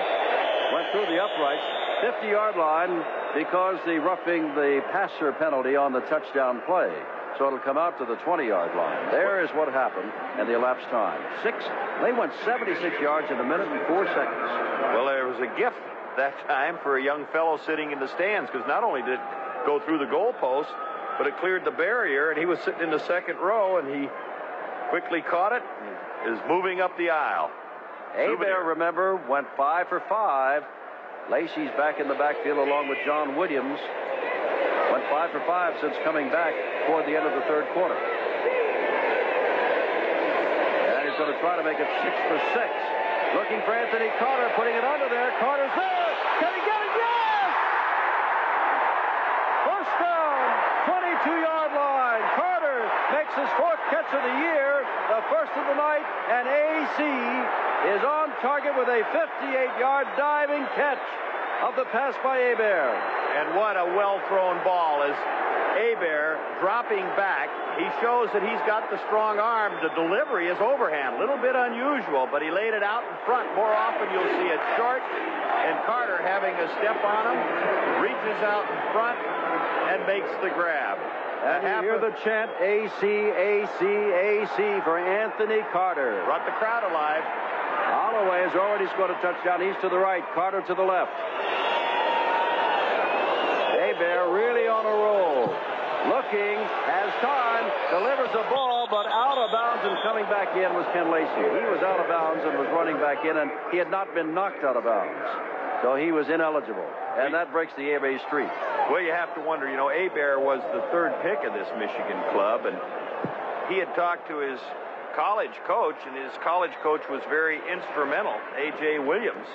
Went through the uprights. 50-yard line because the roughing the passer penalty on the touchdown play. So it'll come out to the 20-yard line. There is what happened in the elapsed time. They went 76 yards in a minute and 4 seconds. Well, there was a gift that time for a young fellow sitting in the stands, because not only did it go through the goalpost, but it cleared the barrier, and he was sitting in the second row, and he quickly caught it and is moving up the aisle. Hebert, remember, went 5 for 5. Lacey's back in the backfield along with John Williams. Went 5 for 5 since coming back toward the end of the third quarter. And he's going to try to make it 6 for 6. Looking for Anthony Carter, putting it under there. Carter's there. Can he get it? Yes! First down, 22-yard line. Carter makes his 4th catch of the year, the first of the night, and AC is on target with a 58-yard diving catch of the pass by Hebert. And what a well-thrown ball as Hebert dropping back. He shows that he's got the strong arm. The delivery is overhand. A little bit unusual, but he laid it out in front. More often you'll see it short, and Carter, having a step on him, reaches out in front and makes the grab. And you hear the chant, AC, AC, AC for Anthony Carter. Brought the crowd alive. Holloway has already scored a touchdown. He's to the right, Carter to the left. Hebert really on a roll. Looking, has time, delivers the ball, ball, but out of bounds, and coming back in was Ken Lacey. He was out of bounds and was running back in, and he had not been knocked out of bounds. So he was ineligible, and that breaks the Hebert streak. Well, you have to wonder, you know, Hebert was the third pick of this Michigan club, and he had talked to his college coach, and his college coach was very instrumental, A.J. Williams.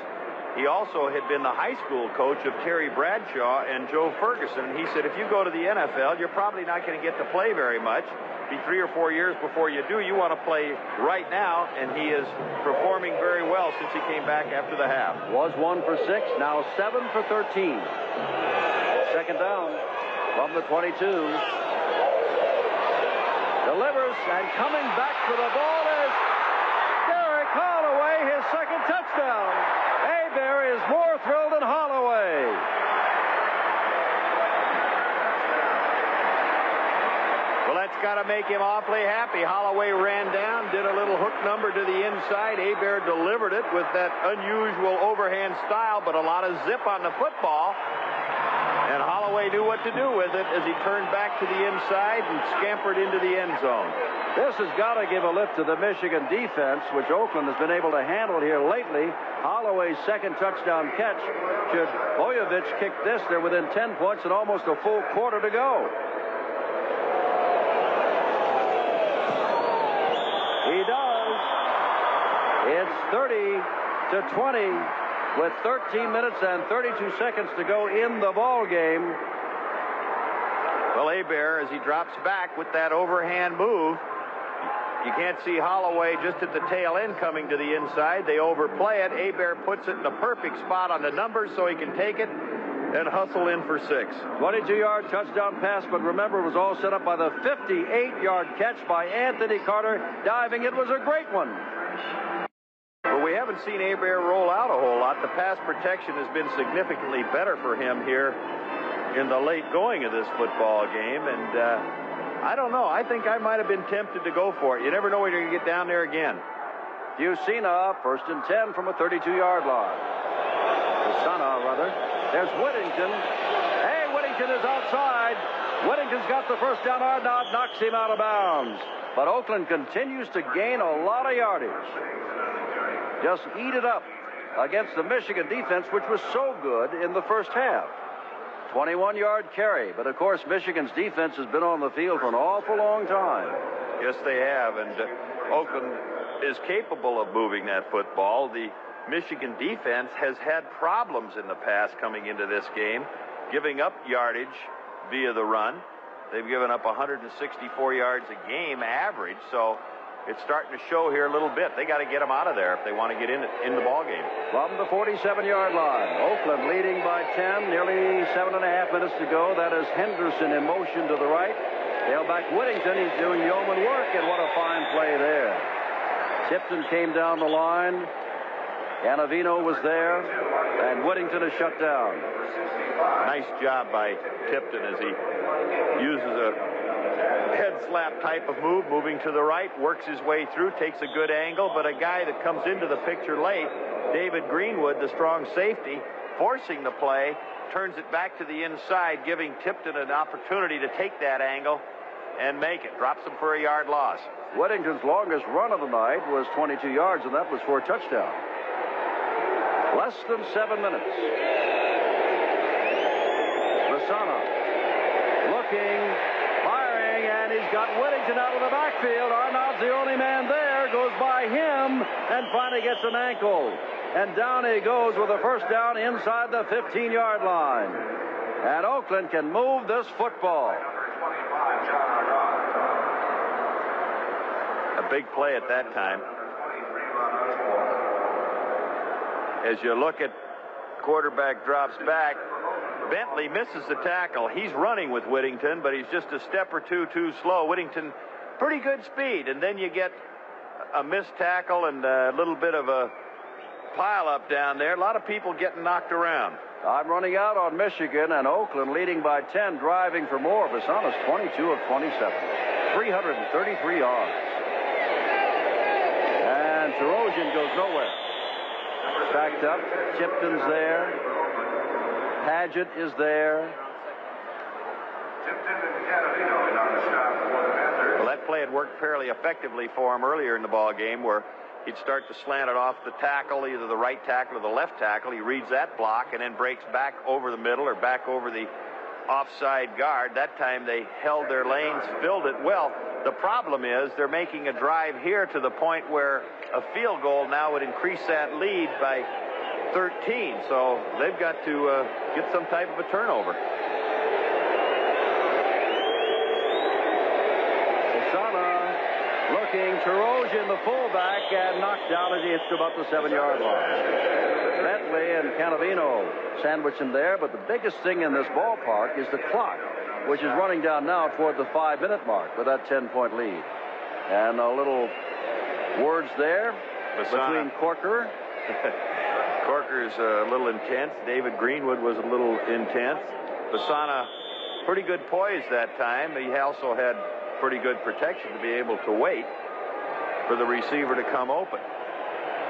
He also had been the high school coach of Terry Bradshaw and Joe Ferguson. And he said, if you go to the NFL, you're probably not going to get to play very much. Be 3 or 4 years before you do. You want to play right now, and he is performing very well since he came back after the half. Was 1 for 6, now 7 for 13. Second down from the 22. Delivers, and coming back for the ball is Derek Holloway, his second touchdown. Hebert is more thrilled than Holloway. Well, that's got to make him awfully happy. Holloway ran down, did a little hook number to the inside. Hebert delivered it with that unusual overhand style, but a lot of zip on the football. And Holloway knew what to do with it as he turned back to the inside and scampered into the end zone. This has got to give a lift to the Michigan defense, which Oakland has been able to handle here lately. Holloway's second touchdown catch. Should Bojovic kick this, they're within 10 points and almost a full quarter to go. He does. It's 30-20. With 13 minutes and 32 seconds to go in the ball game. Well, Hebert, as he drops back with that overhand move, you can't see Holloway just at the tail end coming to the inside. They overplay it. Hebert puts it in the perfect spot on the numbers so he can take it and hustle in for 6. 22-yard touchdown pass, but remember, it was all set up by the 58-yard catch by Anthony Carter. Diving, it was a great one. Well, we haven't seen Hebert roll out a whole lot. The pass protection has been significantly better for him here in the late going of this football game. And I don't know. I think I might have been tempted to go for it. You never know when you're going to get down there again. Besana, first and 10 from a 32-yard line. Besana, rather. There's Whittington. Hey, Whittington is outside. Whittington's got the first down. Arnott knocks him out of bounds. But Oakland continues to gain a lot of yardage. Just eat it up against the Michigan defense, which was so good in the first half. 21-yard carry. But, of course, Michigan's defense has been on the field for an awful long time. Yes, they have. And Oakland is capable of moving that football. The Michigan defense has had problems in the past coming into this game, giving up yardage via the run. They've given up 164 yards a game average, so it's starting to show here a little bit. They got to get them out of there if they want to get in the ball game. From the 47-yard line, Oakland leading by 10, nearly 7.5 minutes to go. That is Henderson in motion to the right. Tailback Whittington, he's doing yeoman work, and what a fine play there. Tipton came down the line. Canavino was there, and Whittington is shut down. Nice job by Tipton as he uses a head slap type of move, moving to the right, works his way through, takes a good angle, but a guy that comes into the picture late, David Greenwood, the strong safety, forcing the play, turns it back to the inside, giving Tipton an opportunity to take that angle and make it. Drops him for a yard loss. Whittington's longest run of the night was 22 yards, and that was for a touchdown. Less than 7 minutes. Besana looking, firing, and he's got Whittington out of the backfield. Arnott's the only man there, goes by him, and finally gets an ankle. And down he goes with a first down inside the 15-yard line. And Oakland can move this football. A big play at that time. As you look at quarterback drops back, Bentley misses the tackle. He's running with Whittington, but he's just a step or two too slow. Whittington, pretty good speed, and then you get a missed tackle and a little bit of a pile up down there. A lot of people getting knocked around. I'm running out on Michigan, and Oakland leading by 10, driving for more. Besana's 22 of 27, 333 yards. And Sorojian goes nowhere. Backed up. Tipton's there. Paget is there. Well, that play had worked fairly effectively for him earlier in the ball game, where he'd start to slant it off the tackle, either the right tackle or the left tackle. He reads that block and then breaks back over the middle or back over the offside guard. That time they held their lanes, filled it well. The problem is they're making a drive here to the point where a field goal now would increase that lead by 13. So they've got to get some type of a turnover. Besana looking, Tarosian, the fullback, and knocked down as he hits to about the 7-yard line. Bentley and Canavino sandwich him there, but the biggest thing in this ballpark is the clock, which is running down now toward the 5-minute mark with that 10-point lead. And a little words there Besana. between Corker. Corker's a little intense. David Greenwood was a little intense. Besana, pretty good poise that time. He also had pretty good protection to be able to wait for the receiver to come open.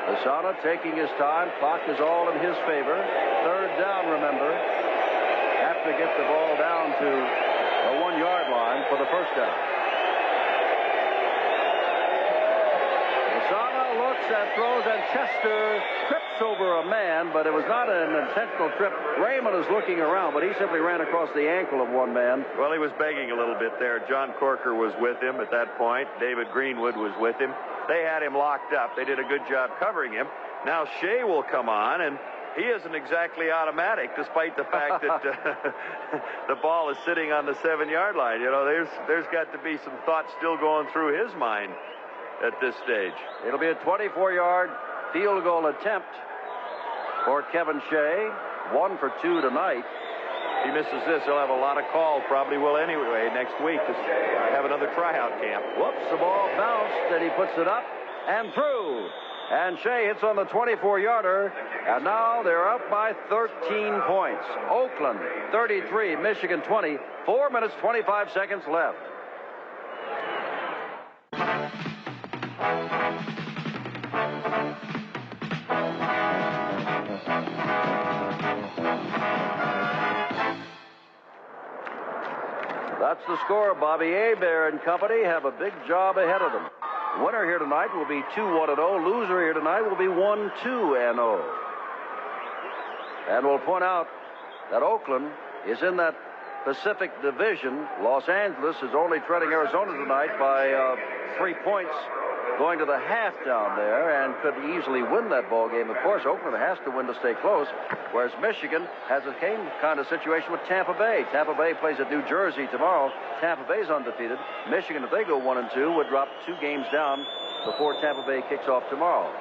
Besana taking his time. Clock is all in his favor. 3rd down, remember. Have to get the ball down to the 1-yard line for the first down. Besana looks and throws, and Chester trips over a man, but it was not an intentional trip. Raymond is looking around, but he simply ran across the ankle of one man. Well, he was begging a little bit there. John Corker was with him at that point. David Greenwood was with him. They had him locked up. They did a good job covering him. Now Shea will come on, and he isn't exactly automatic, despite the fact that the ball is sitting on the 7-yard line. You know, there's got to be some thought still going through his mind at this stage. It'll be a 24-yard field goal attempt for Kevin Shea. 1 for 2 tonight. If he misses this, he'll have a lot of calls. Probably will anyway next week to have another tryout camp. Whoops, the ball bounced, and he puts it up and through. And Shea hits on the 24-yarder, and now they're up by 13 points. Oakland 33, Michigan 20. 4 minutes, 25 seconds left. That's the score. Bobby Hebert and company have a big job ahead of them. Winner here tonight will be 2-1-0. Loser here tonight will be 1-2-0. And we'll point out that Oakland is in that Pacific Division. Los Angeles is only treading Arizona tonight by 3 points, going to the half down there, and could easily win that ball game. Of course, Oakland has to win to stay close, whereas Michigan has the same kind of situation with Tampa Bay. Tampa Bay plays at New Jersey tomorrow. Tampa Bay's undefeated. Michigan, if they go 1-2, would drop 2 games down before Tampa Bay kicks off tomorrow.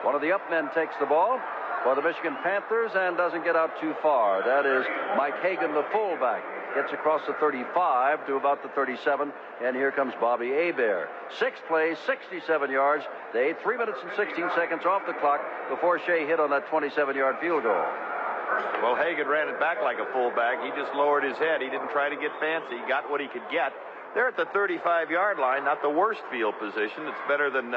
One of the up men takes the ball for the Michigan Panthers and doesn't get out too far. That is Mike Hagan, the fullback. Gets across the 35 to about the 37, and here comes Bobby Hebert. 6 plays, 67 yards. They 3 minutes and 16 seconds off the clock before Shea hit on that 27-yard field goal. Well, Hagan ran it back like a fullback. He just lowered his head. He didn't try to get fancy. He got what he could get. They're at the 35-yard line, not the worst field position. It's better than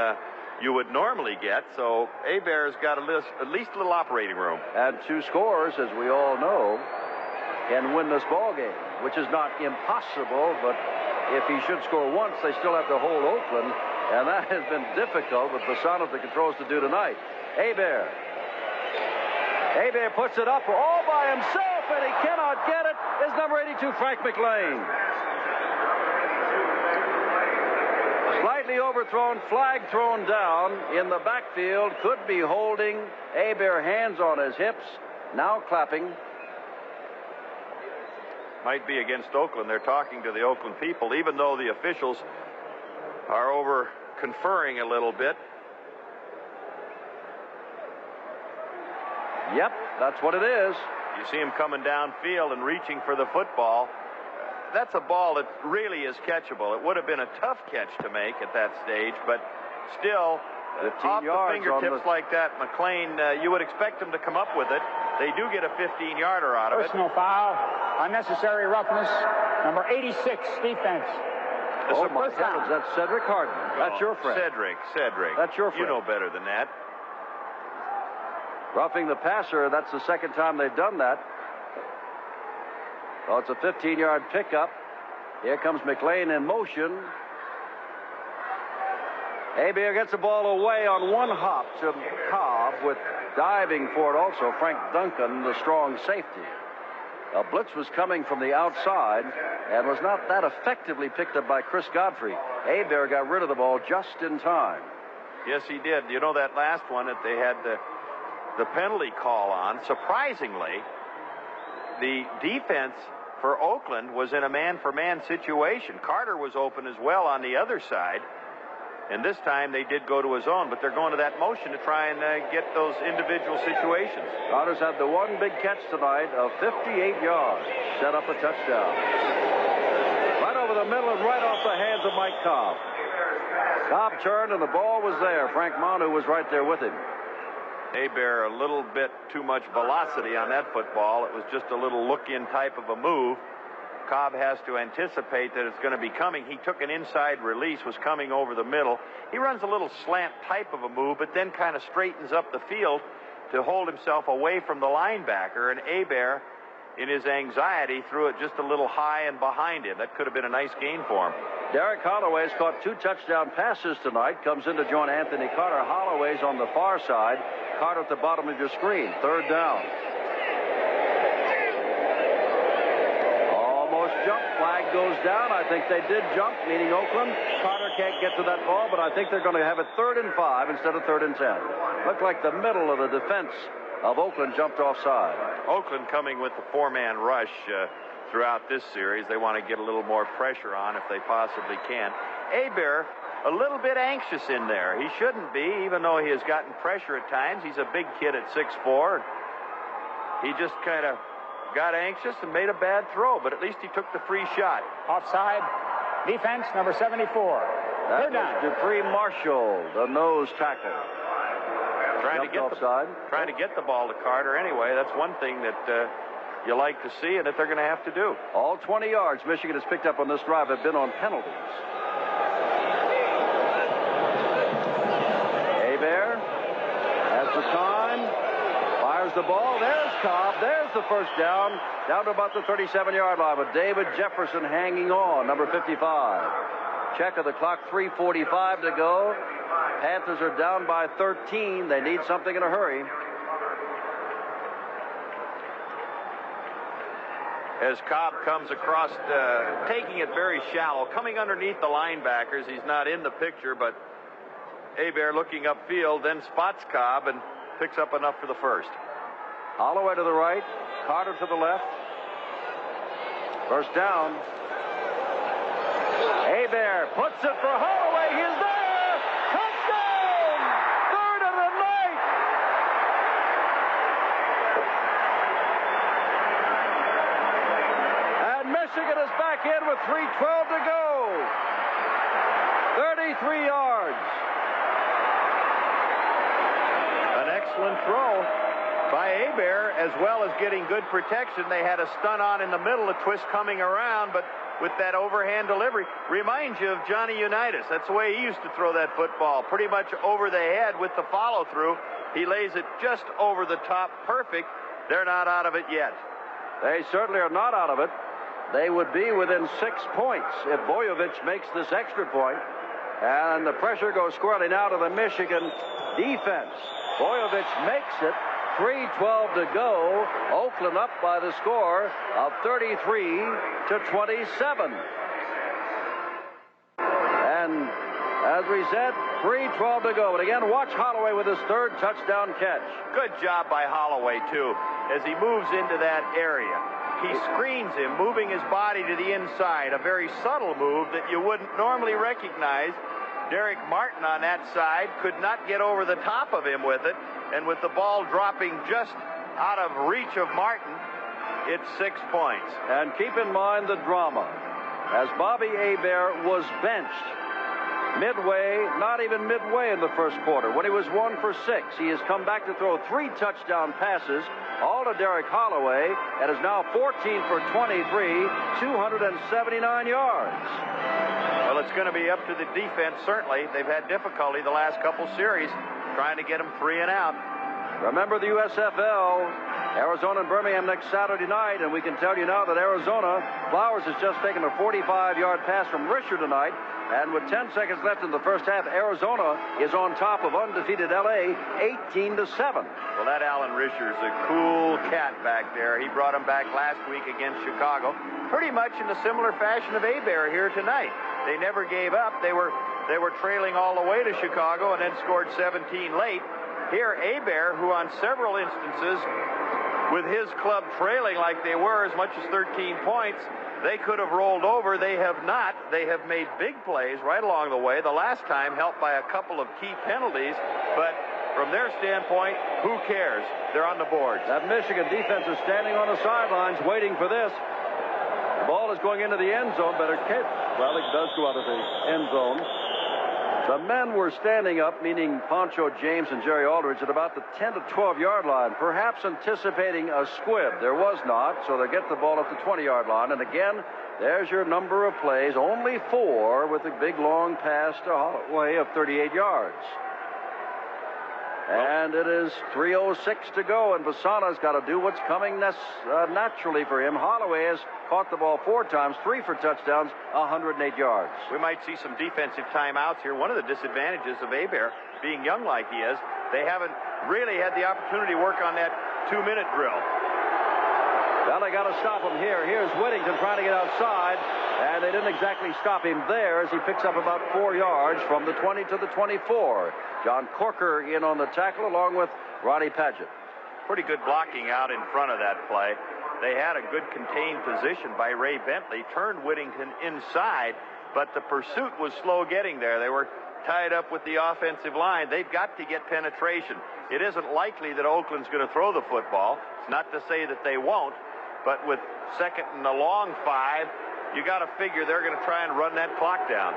you would normally get. So Hebert's got at least a little operating room. And 2 scores, as we all know, can win this ball game, which is not impossible, but if he should score once, they still have to hold Oakland, and that has been difficult with Besana at the controls to do tonight. Hebert puts it up all by himself, and he cannot get it. Is number 82, Frank McLean. Slightly overthrown, flag thrown down in the backfield. Could be holding. Hebert, hands on his hips, now clapping. Might be against Oakland. They're talking to the Oakland people, even though the officials are over conferring a little bit. Yep, that's what it is. You see him coming downfield and reaching for the football. That's a ball that really is catchable. It would have been a tough catch to make at that stage, but still, off the fingertips like that, McLean, you would expect him to come up with it. They do get a 15-yarder out of it. Personal foul, unnecessary roughness, number 86, defense. Oh, my heavens, that's Cedric Hardman. That's your friend. Cedric. That's your friend. You know better than that. Roughing the passer, that's the second time they've done that. Well, it's a 15-yard pickup. Here comes McLean in motion. Hebert gets the ball away on one hop to Cobb, with diving for it also Frank Duncan, the strong safety. A blitz was coming from the outside and was not that effectively picked up by Chris Godfrey. Hebert got rid of the ball just in time. Yes, he did. You know, that last one that they had the penalty call on, surprisingly, the defense for Oakland was in a man-for-man situation. Carter was open as well on the other side. And this time they did go to his own, but they're going to that motion to try and get those individual situations. Carter's had the one big catch tonight of 58 yards. Set up a touchdown. Right over the middle and right off the hands of Mike Cobb. Cobb turned and the ball was there. Frank Manu was right there with him. Hebert, a little bit too much velocity on that football. It was just a little look-in type of a move. Cobb has to anticipate that it's going to be coming. He took an inside release, was coming over the middle. He runs a little slant type of a move, but then kind of straightens up the field to hold himself away from the linebacker. And Hebert, in his anxiety, threw it just a little high and behind him. That could have been a nice gain for him. Derek Holloway's caught 2 touchdown passes tonight. Comes in to join Anthony Carter. Holloway's on the far side. Carter at the bottom of your screen. 3rd down. Jump flag goes down. I think they did jump, meaning Oakland. Carter can't get to that ball, but I think they're going to have it 3rd and 5 instead of 3rd and 10. Looked like the middle of the defense of Oakland jumped offside. Oakland coming with the 4-man rush throughout this series. They want to get a little more pressure on if they possibly can. Hebert, a little bit anxious in there. He shouldn't be, even though he has gotten pressure at times. He's a big kid at 6'4". He just kind of got anxious and made a bad throw, but at least he took the free shot. Offside. Defense, number 74. That was Dupree Marshall, the nose tackle. Trying to get the ball to Carter anyway. That's one thing that you like to see and that they're going to have to do. All 20 yards Michigan has picked up on this drive have been on penalties. Hebert has the time. Fires the ball. There's Cobb. There's the first down. Down to about the 37-yard line with David Jefferson hanging on, number 55. Check of the clock, 3:45 to go. Panthers are down by 13. They need something in a hurry. As Cobb comes across, taking it very shallow, coming underneath the linebackers. He's not in the picture, but Hebert looking upfield, then spots Cobb and picks up enough for the first. Holloway to the right, Carter to the left. First down. Hebert puts it for Holloway. He is there. Touchdown! 3rd of the night. And Michigan is back in with 3:12 to go. 33 yards. An excellent throw by Hebert, as well as getting good protection. They had a stun on in the middle, a twist coming around, but with that overhand delivery, reminds you of Johnny Unitas. That's the way he used to throw that football, pretty much over the head with the follow-through. He lays it just over the top, perfect. They're not out of it yet. They certainly are not out of it. They would be within 6 points if Bojovic makes this extra point. And the pressure goes squarely now to the Michigan defense. Bojovic makes it. 3:12 to go. Oakland up by the score of 33-27. And as we said, 3:12 to go. But again, watch Holloway with his 3rd touchdown catch. Good job by Holloway, too, as he moves into that area. He screens him, moving his body to the inside. A very subtle move that you wouldn't normally recognize. Derek Martin on that side could not get over the top of him with it. And with the ball dropping just out of reach of Martin, it's 6 points. And keep in mind the drama. As Bobby Hebert was benched midway, not even midway in the first quarter, when he was 1 for 6. He has come back to throw 3 touchdown passes, all to Derek Holloway, and is now 14 for 23, 279 yards. Well, it's going to be up to the defense, certainly. They've had difficulty the last couple series trying to get them 3 and out. Remember the USFL, Arizona and Birmingham next Saturday night, and we can tell you now that Arizona, Flowers has just taken a 45-yard pass from Risher tonight, and with 10 seconds left in the first half, Arizona is on top of undefeated LA 18-7. Well, that Alan Risher's a cool cat back there. He brought him back last week against Chicago, pretty much in a similar fashion of Hebert here tonight. They never gave up. They were trailing all the way to Chicago and then scored 17 late. Here, Hebert, who on several instances, with his club trailing like they were as much as 13 points, they could have rolled over. They have not. They have made big plays right along the way. The last time helped by a couple of key penalties, but from their standpoint, who cares? They're on the board. That Michigan defense is standing on the sidelines waiting for this. The ball is going into the end zone, but it does go out of the end zone. The men were standing up, meaning Poncho James and Jerry Aldridge, at about the 10 to 12-yard line, perhaps anticipating a squib. There was not, so they get the ball at the 20-yard line. And again, there's your number of plays, only 4 with a big long pass to Holloway of 38 yards. And it is 3:06 to go, and Besana's got to do what's coming naturally for him. Holloway has caught the ball 4 times, 3 for touchdowns, 108 yards. We might see some defensive timeouts here. One of the disadvantages of Hebert, being young like he is, they haven't really had the opportunity to work on that 2-minute drill. Well, they got to stop him here. Here's Whittington trying to get outside, and they didn't exactly stop him there as he picks up about 4 yards from the 20 to the 24. John Corker in on the tackle along with Roddy Padgett. Pretty good blocking out in front of that play. They had a good contained position by Ray Bentley, turned Whittington inside, but the pursuit was slow getting there. They were tied up with the offensive line. They've got to get penetration. It isn't likely that Oakland's going to throw the football. It's not to say that they won't, but with second and a long 5, you got to figure they're going to try and run that clock down.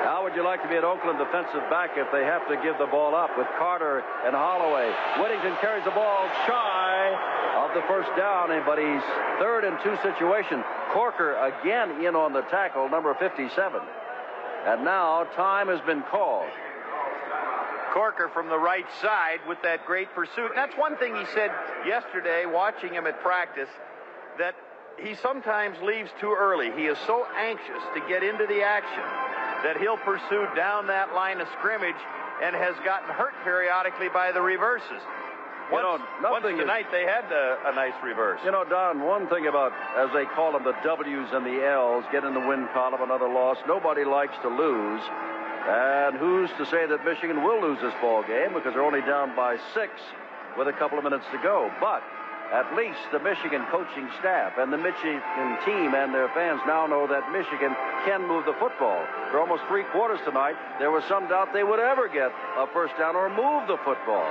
How would you like to be an Oakland defensive back if they have to give the ball up with Carter and Holloway? Whittington carries the ball shy of the first down, but he's 3rd and 2 situation. Corker again in on the tackle, number 57. And now time has been called. Corker from the right side with that great pursuit. And that's one thing he said yesterday, watching him at practice, that he sometimes leaves too early. He is so anxious to get into the action that he'll pursue down that line of scrimmage and has gotten hurt periodically by the reverses. Once tonight they had a nice reverse. You know, Don, one thing about, as they call them, the W's and the L's, get in the win column, another loss. Nobody likes to lose. And who's to say that Michigan will lose this ball game, because they're only down by 6 with a couple of minutes to go. But at least the Michigan coaching staff and the Michigan team and their fans now know that Michigan can move the football. For almost 3 quarters tonight, there was some doubt they would ever get a first down or move the football.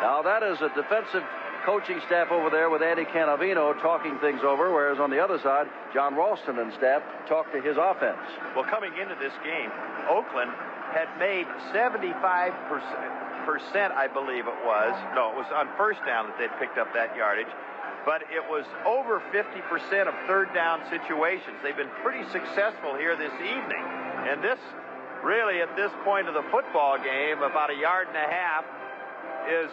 Now that is a defensive coaching staff over there with Andy Canavino talking things over, whereas on the other side, John Ralston and staff talked to his offense. Well, coming into this game, Oakland had made 75%, I believe it was. No, it was on first down that they'd picked up that yardage. But it was over 50% of third down situations. They've been pretty successful here this evening. And this, really, at this point of the football game, about 1.5 yards, is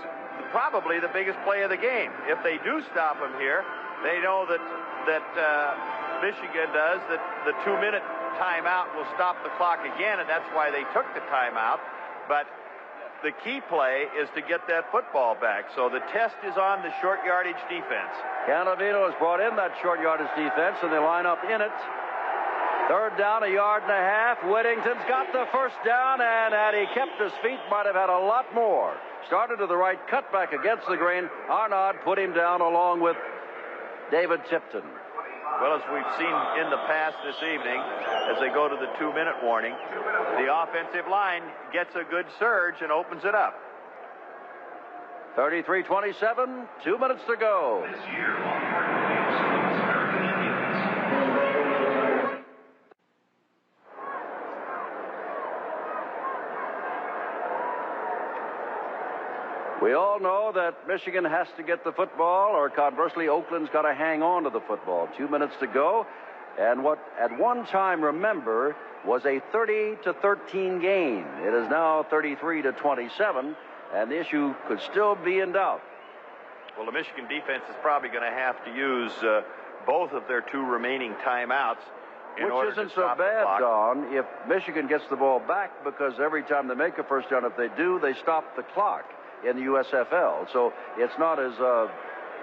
probably the biggest play of the game. If they do stop him here, they know that Michigan does, that the 2-minute timeout will stop the clock again, and that's why they took the timeout. But the key play is to get that football back. So the test is on the short yardage defense. Canavino has brought in that short yardage defense, and they line up in it. Third down, 1.5 yards. Whittington's got the first down, and had he kept his feet, might have had a lot more. Started to the right, cut back against the grain. Arnaud put him down along with David Tipton. Well, as we've seen in the past this evening, as they go to the 2-minute warning, the offensive line gets a good surge and opens it up. 33-27, 2 minutes to go. This year, American Indians. We all know that Michigan has to get the football, or conversely, Oakland's got to hang on to the football. 2 minutes to go. And what at one time, remember, was a 30-13 game. It is now 33-27. and the issue could still be in doubt. Well, the Michigan defense is probably going to have to use both of their 2 remaining timeouts. Which isn't so bad, Don, if Michigan gets the ball back, because every time they make a first down, if they do, they stop the clock in the USFL. So it's not as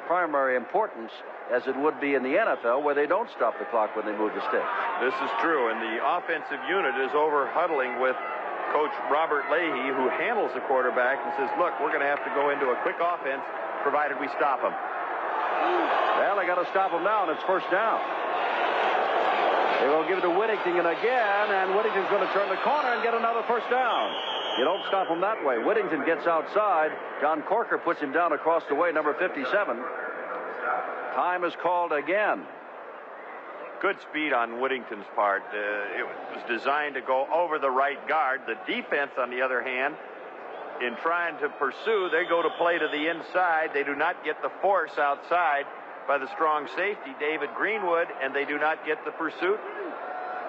primary importance as it would be in the NFL, where they don't stop the clock when they move the sticks. This is true, and the offensive unit is over huddling with Coach Robert Leahy, who handles the quarterback and says, look, we're going to have to go into a quick offense, provided we stop him. Well, they got to stop him now, and it's first down. They will give it to Whittington again, and Whittington's going to turn the corner and get another first down. You don't stop him that way. Whittington gets outside. John Corker puts him down across the way, number 57. Time is called again. Good speed on Whittington's part. It was designed to go over the right guard. The defense, on the other hand, in trying to pursue, they go to play to the inside. They do not get the force outside by the strong safety, David Greenwood, and they do not get the pursuit.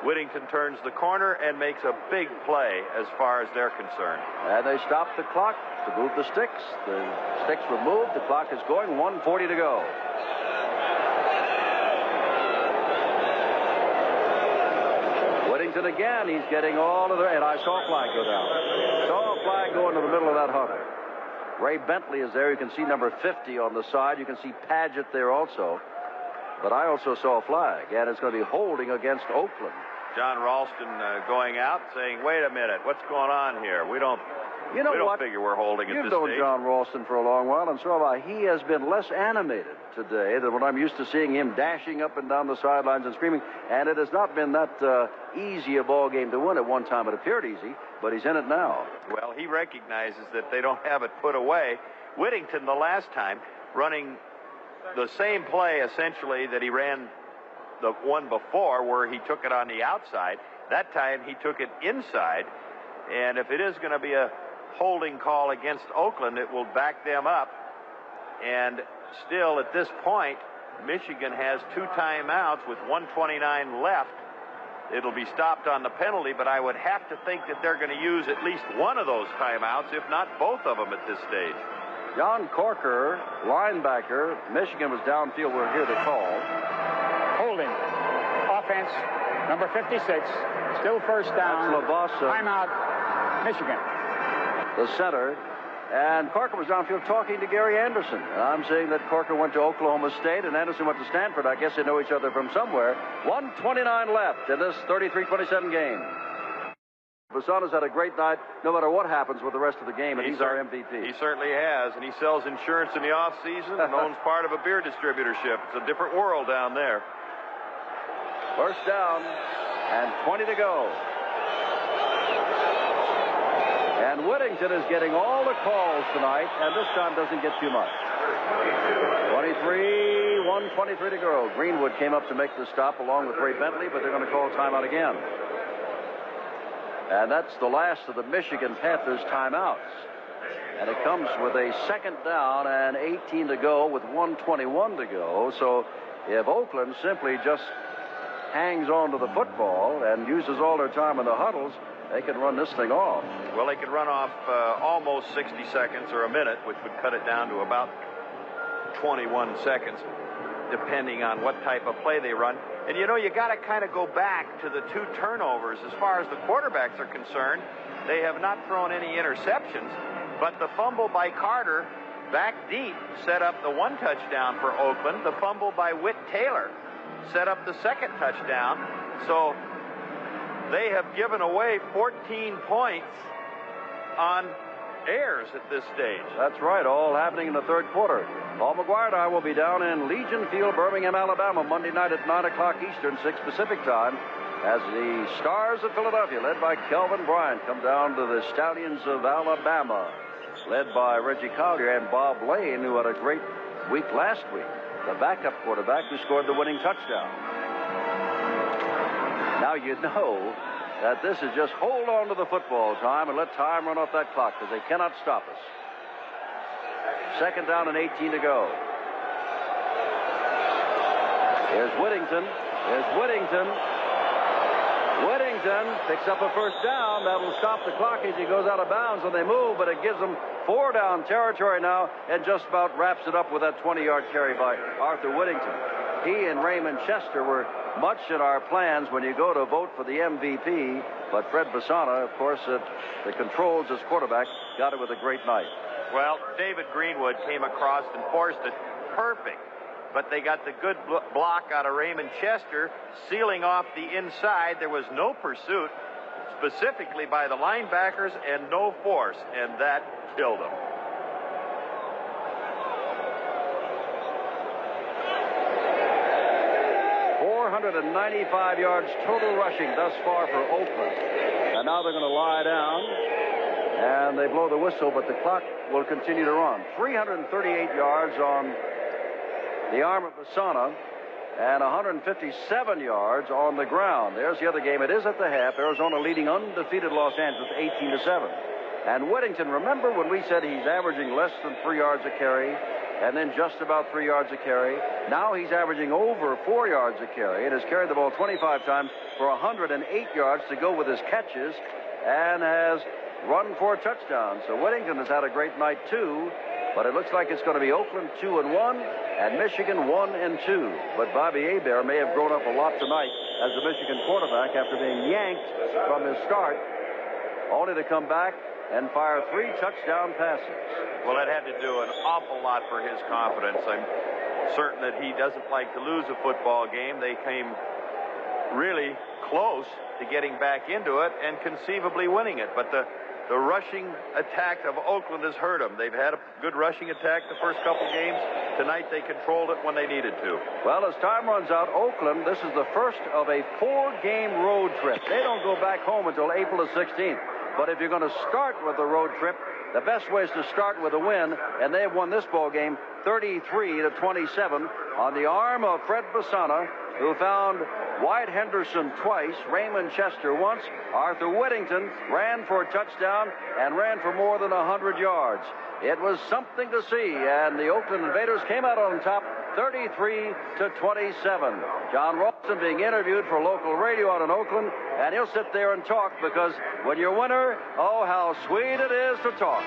Whittington turns the corner and makes a big play as far as they're concerned. And they stop the clock to move the sticks. The sticks were moved. The clock is going. 1:40 to go. Whittington again. He's getting all of the... And I saw a flag go down. Saw a flag go into the middle of that huddle. Ray Bentley is there. You can see number 50 on the side. You can see Padgett there also. But I also saw a flag, and it's going to be holding against Oakland. John Ralston going out saying, wait a minute, what's going on here? We don't figure we're holding at this stage. You've known John Ralston for a long while, and so have I. He has been less animated today than what I'm used to seeing him dashing up and down the sidelines and screaming. And it has not been that easy a ball game to win. At one time it appeared easy, but he's in it now. Well, he recognizes that they don't have it put away. Whittington, the last time, running the same play essentially that he ran the one before, where he took it on the outside. That time he took it inside, and if it is going to be a holding call against Oakland, it will back them up. And still at this point, Michigan has 2 timeouts with 1:29 left. It'll be stopped on the penalty, but I would have to think that they're going to use at least one of those timeouts, if not both of them at this stage. John Corker, linebacker. Michigan was downfield. We're here to call. Holding. Offense, number 56. Still first down. That's Labasa. Timeout, Michigan. The center. And Corker was downfield talking to Gary Anderson. And I'm saying that Corker went to Oklahoma State and Anderson went to Stanford. I guess they know each other from somewhere. 1:29 left in this 33-27 game. Besana's had a great night, no matter what happens with the rest of the game, and he's our MVP. He certainly has, and he sells insurance in the off-season and owns part of a beer distributorship. It's a different world down there. First down, and 20 to go. And Whittington is getting all the calls tonight, and this time doesn't get too much. 1:23 to go. Greenwood came up to make the stop along with Ray Bentley, but they're going to call timeout again. And that's the last of the Michigan Panthers timeouts. And it comes with a second down and 18 to go with 1:21 to go. So if Oakland simply just hangs on to the football and uses all their time in the huddles, they can run this thing off. Well, they could run off almost 60 seconds or a minute, which would cut it down to about 21 seconds, depending on what type of play they run. And, you know, you got to kind of go back to the 2 turnovers. As far as the quarterbacks are concerned, they have not thrown any interceptions. But the fumble by Carter back deep set up the 1 touchdown for Oakland. The fumble by Whit Taylor set up the 2nd touchdown. So they have given away 14 points on errors at this stage. That's right, all happening in the 3rd quarter. Paul McGuire and I will be down in Legion Field, Birmingham, Alabama, Monday night at 9 o'clock Eastern, 6 Pacific time, as the Stars of Philadelphia, led by Kelvin Bryant, come down to the Stallions of Alabama, led by Reggie Collier and Bob Lane, who had a great week last week, the backup quarterback who scored the winning touchdown. Now you know that this is just hold on to the football time and let time run off that clock, because they cannot stop us. Second down and 18 to go. Here's Whittington. Whittington picks up a first down. That will stop the clock as he goes out of bounds, and they move, but it gives them 4-down territory now, and just about wraps it up with that 20-yard carry by Arthur Whittington. He and Raymond Chester were much in our plans when you go to vote for the MVP, but Fred Besana, of course, the controls as quarterback, got it with a great night. Well, David Greenwood came across and forced it perfect, but they got the good block out of Raymond Chester, sealing off the inside. There was no pursuit, specifically by the linebackers, and no force, and that killed them. .495 yards total rushing thus far for Oakland. And now they're going to lie down, and they blow the whistle, but the clock will continue to run. 338 yards on the arm of Besana, and 157 yards on the ground. There's the other game. It is at the half. Arizona leading undefeated Los Angeles 18-7. And Whittington, remember when we said he's averaging less than 3 yards a carry, and then just about 3 yards a carry? Now he's averaging over 4 yards a carry and has carried the ball 25 times for 108 yards to go with his catches, and has run for a touchdown. So Whittington has had a great night too, but it looks like it's going to be Oakland 2-1 and Michigan 1-2. But Bobby Hebert may have grown up a lot tonight as the Michigan quarterback after being yanked from his start, only to come back and fire 3 touchdown passes. Well, it had to do an awful lot for his confidence. I'm certain that he doesn't like to lose a football game. They came really close to getting back into it and conceivably winning it. But the rushing attack of Oakland has hurt them. They've had a good rushing attack the first couple games. Tonight they controlled it when they needed to. Well, as time runs out, Oakland, this is the first of a 4-game road trip. They don't go back home until April the 16th. But if you're going to start with a road trip, the best way is to start with a win, and they have won this ball game 33-27 on the arm of Fred Besana, who found Wyatt Henderson twice, Raymond Chester once. Arthur Whittington ran for a touchdown and ran for more than 100 yards. It was something to see, and the Oakland Invaders came out on top 33-27. John Ralston being interviewed for local radio out in Oakland, and he'll sit there and talk, because when you're winner, oh, how sweet it is to talk.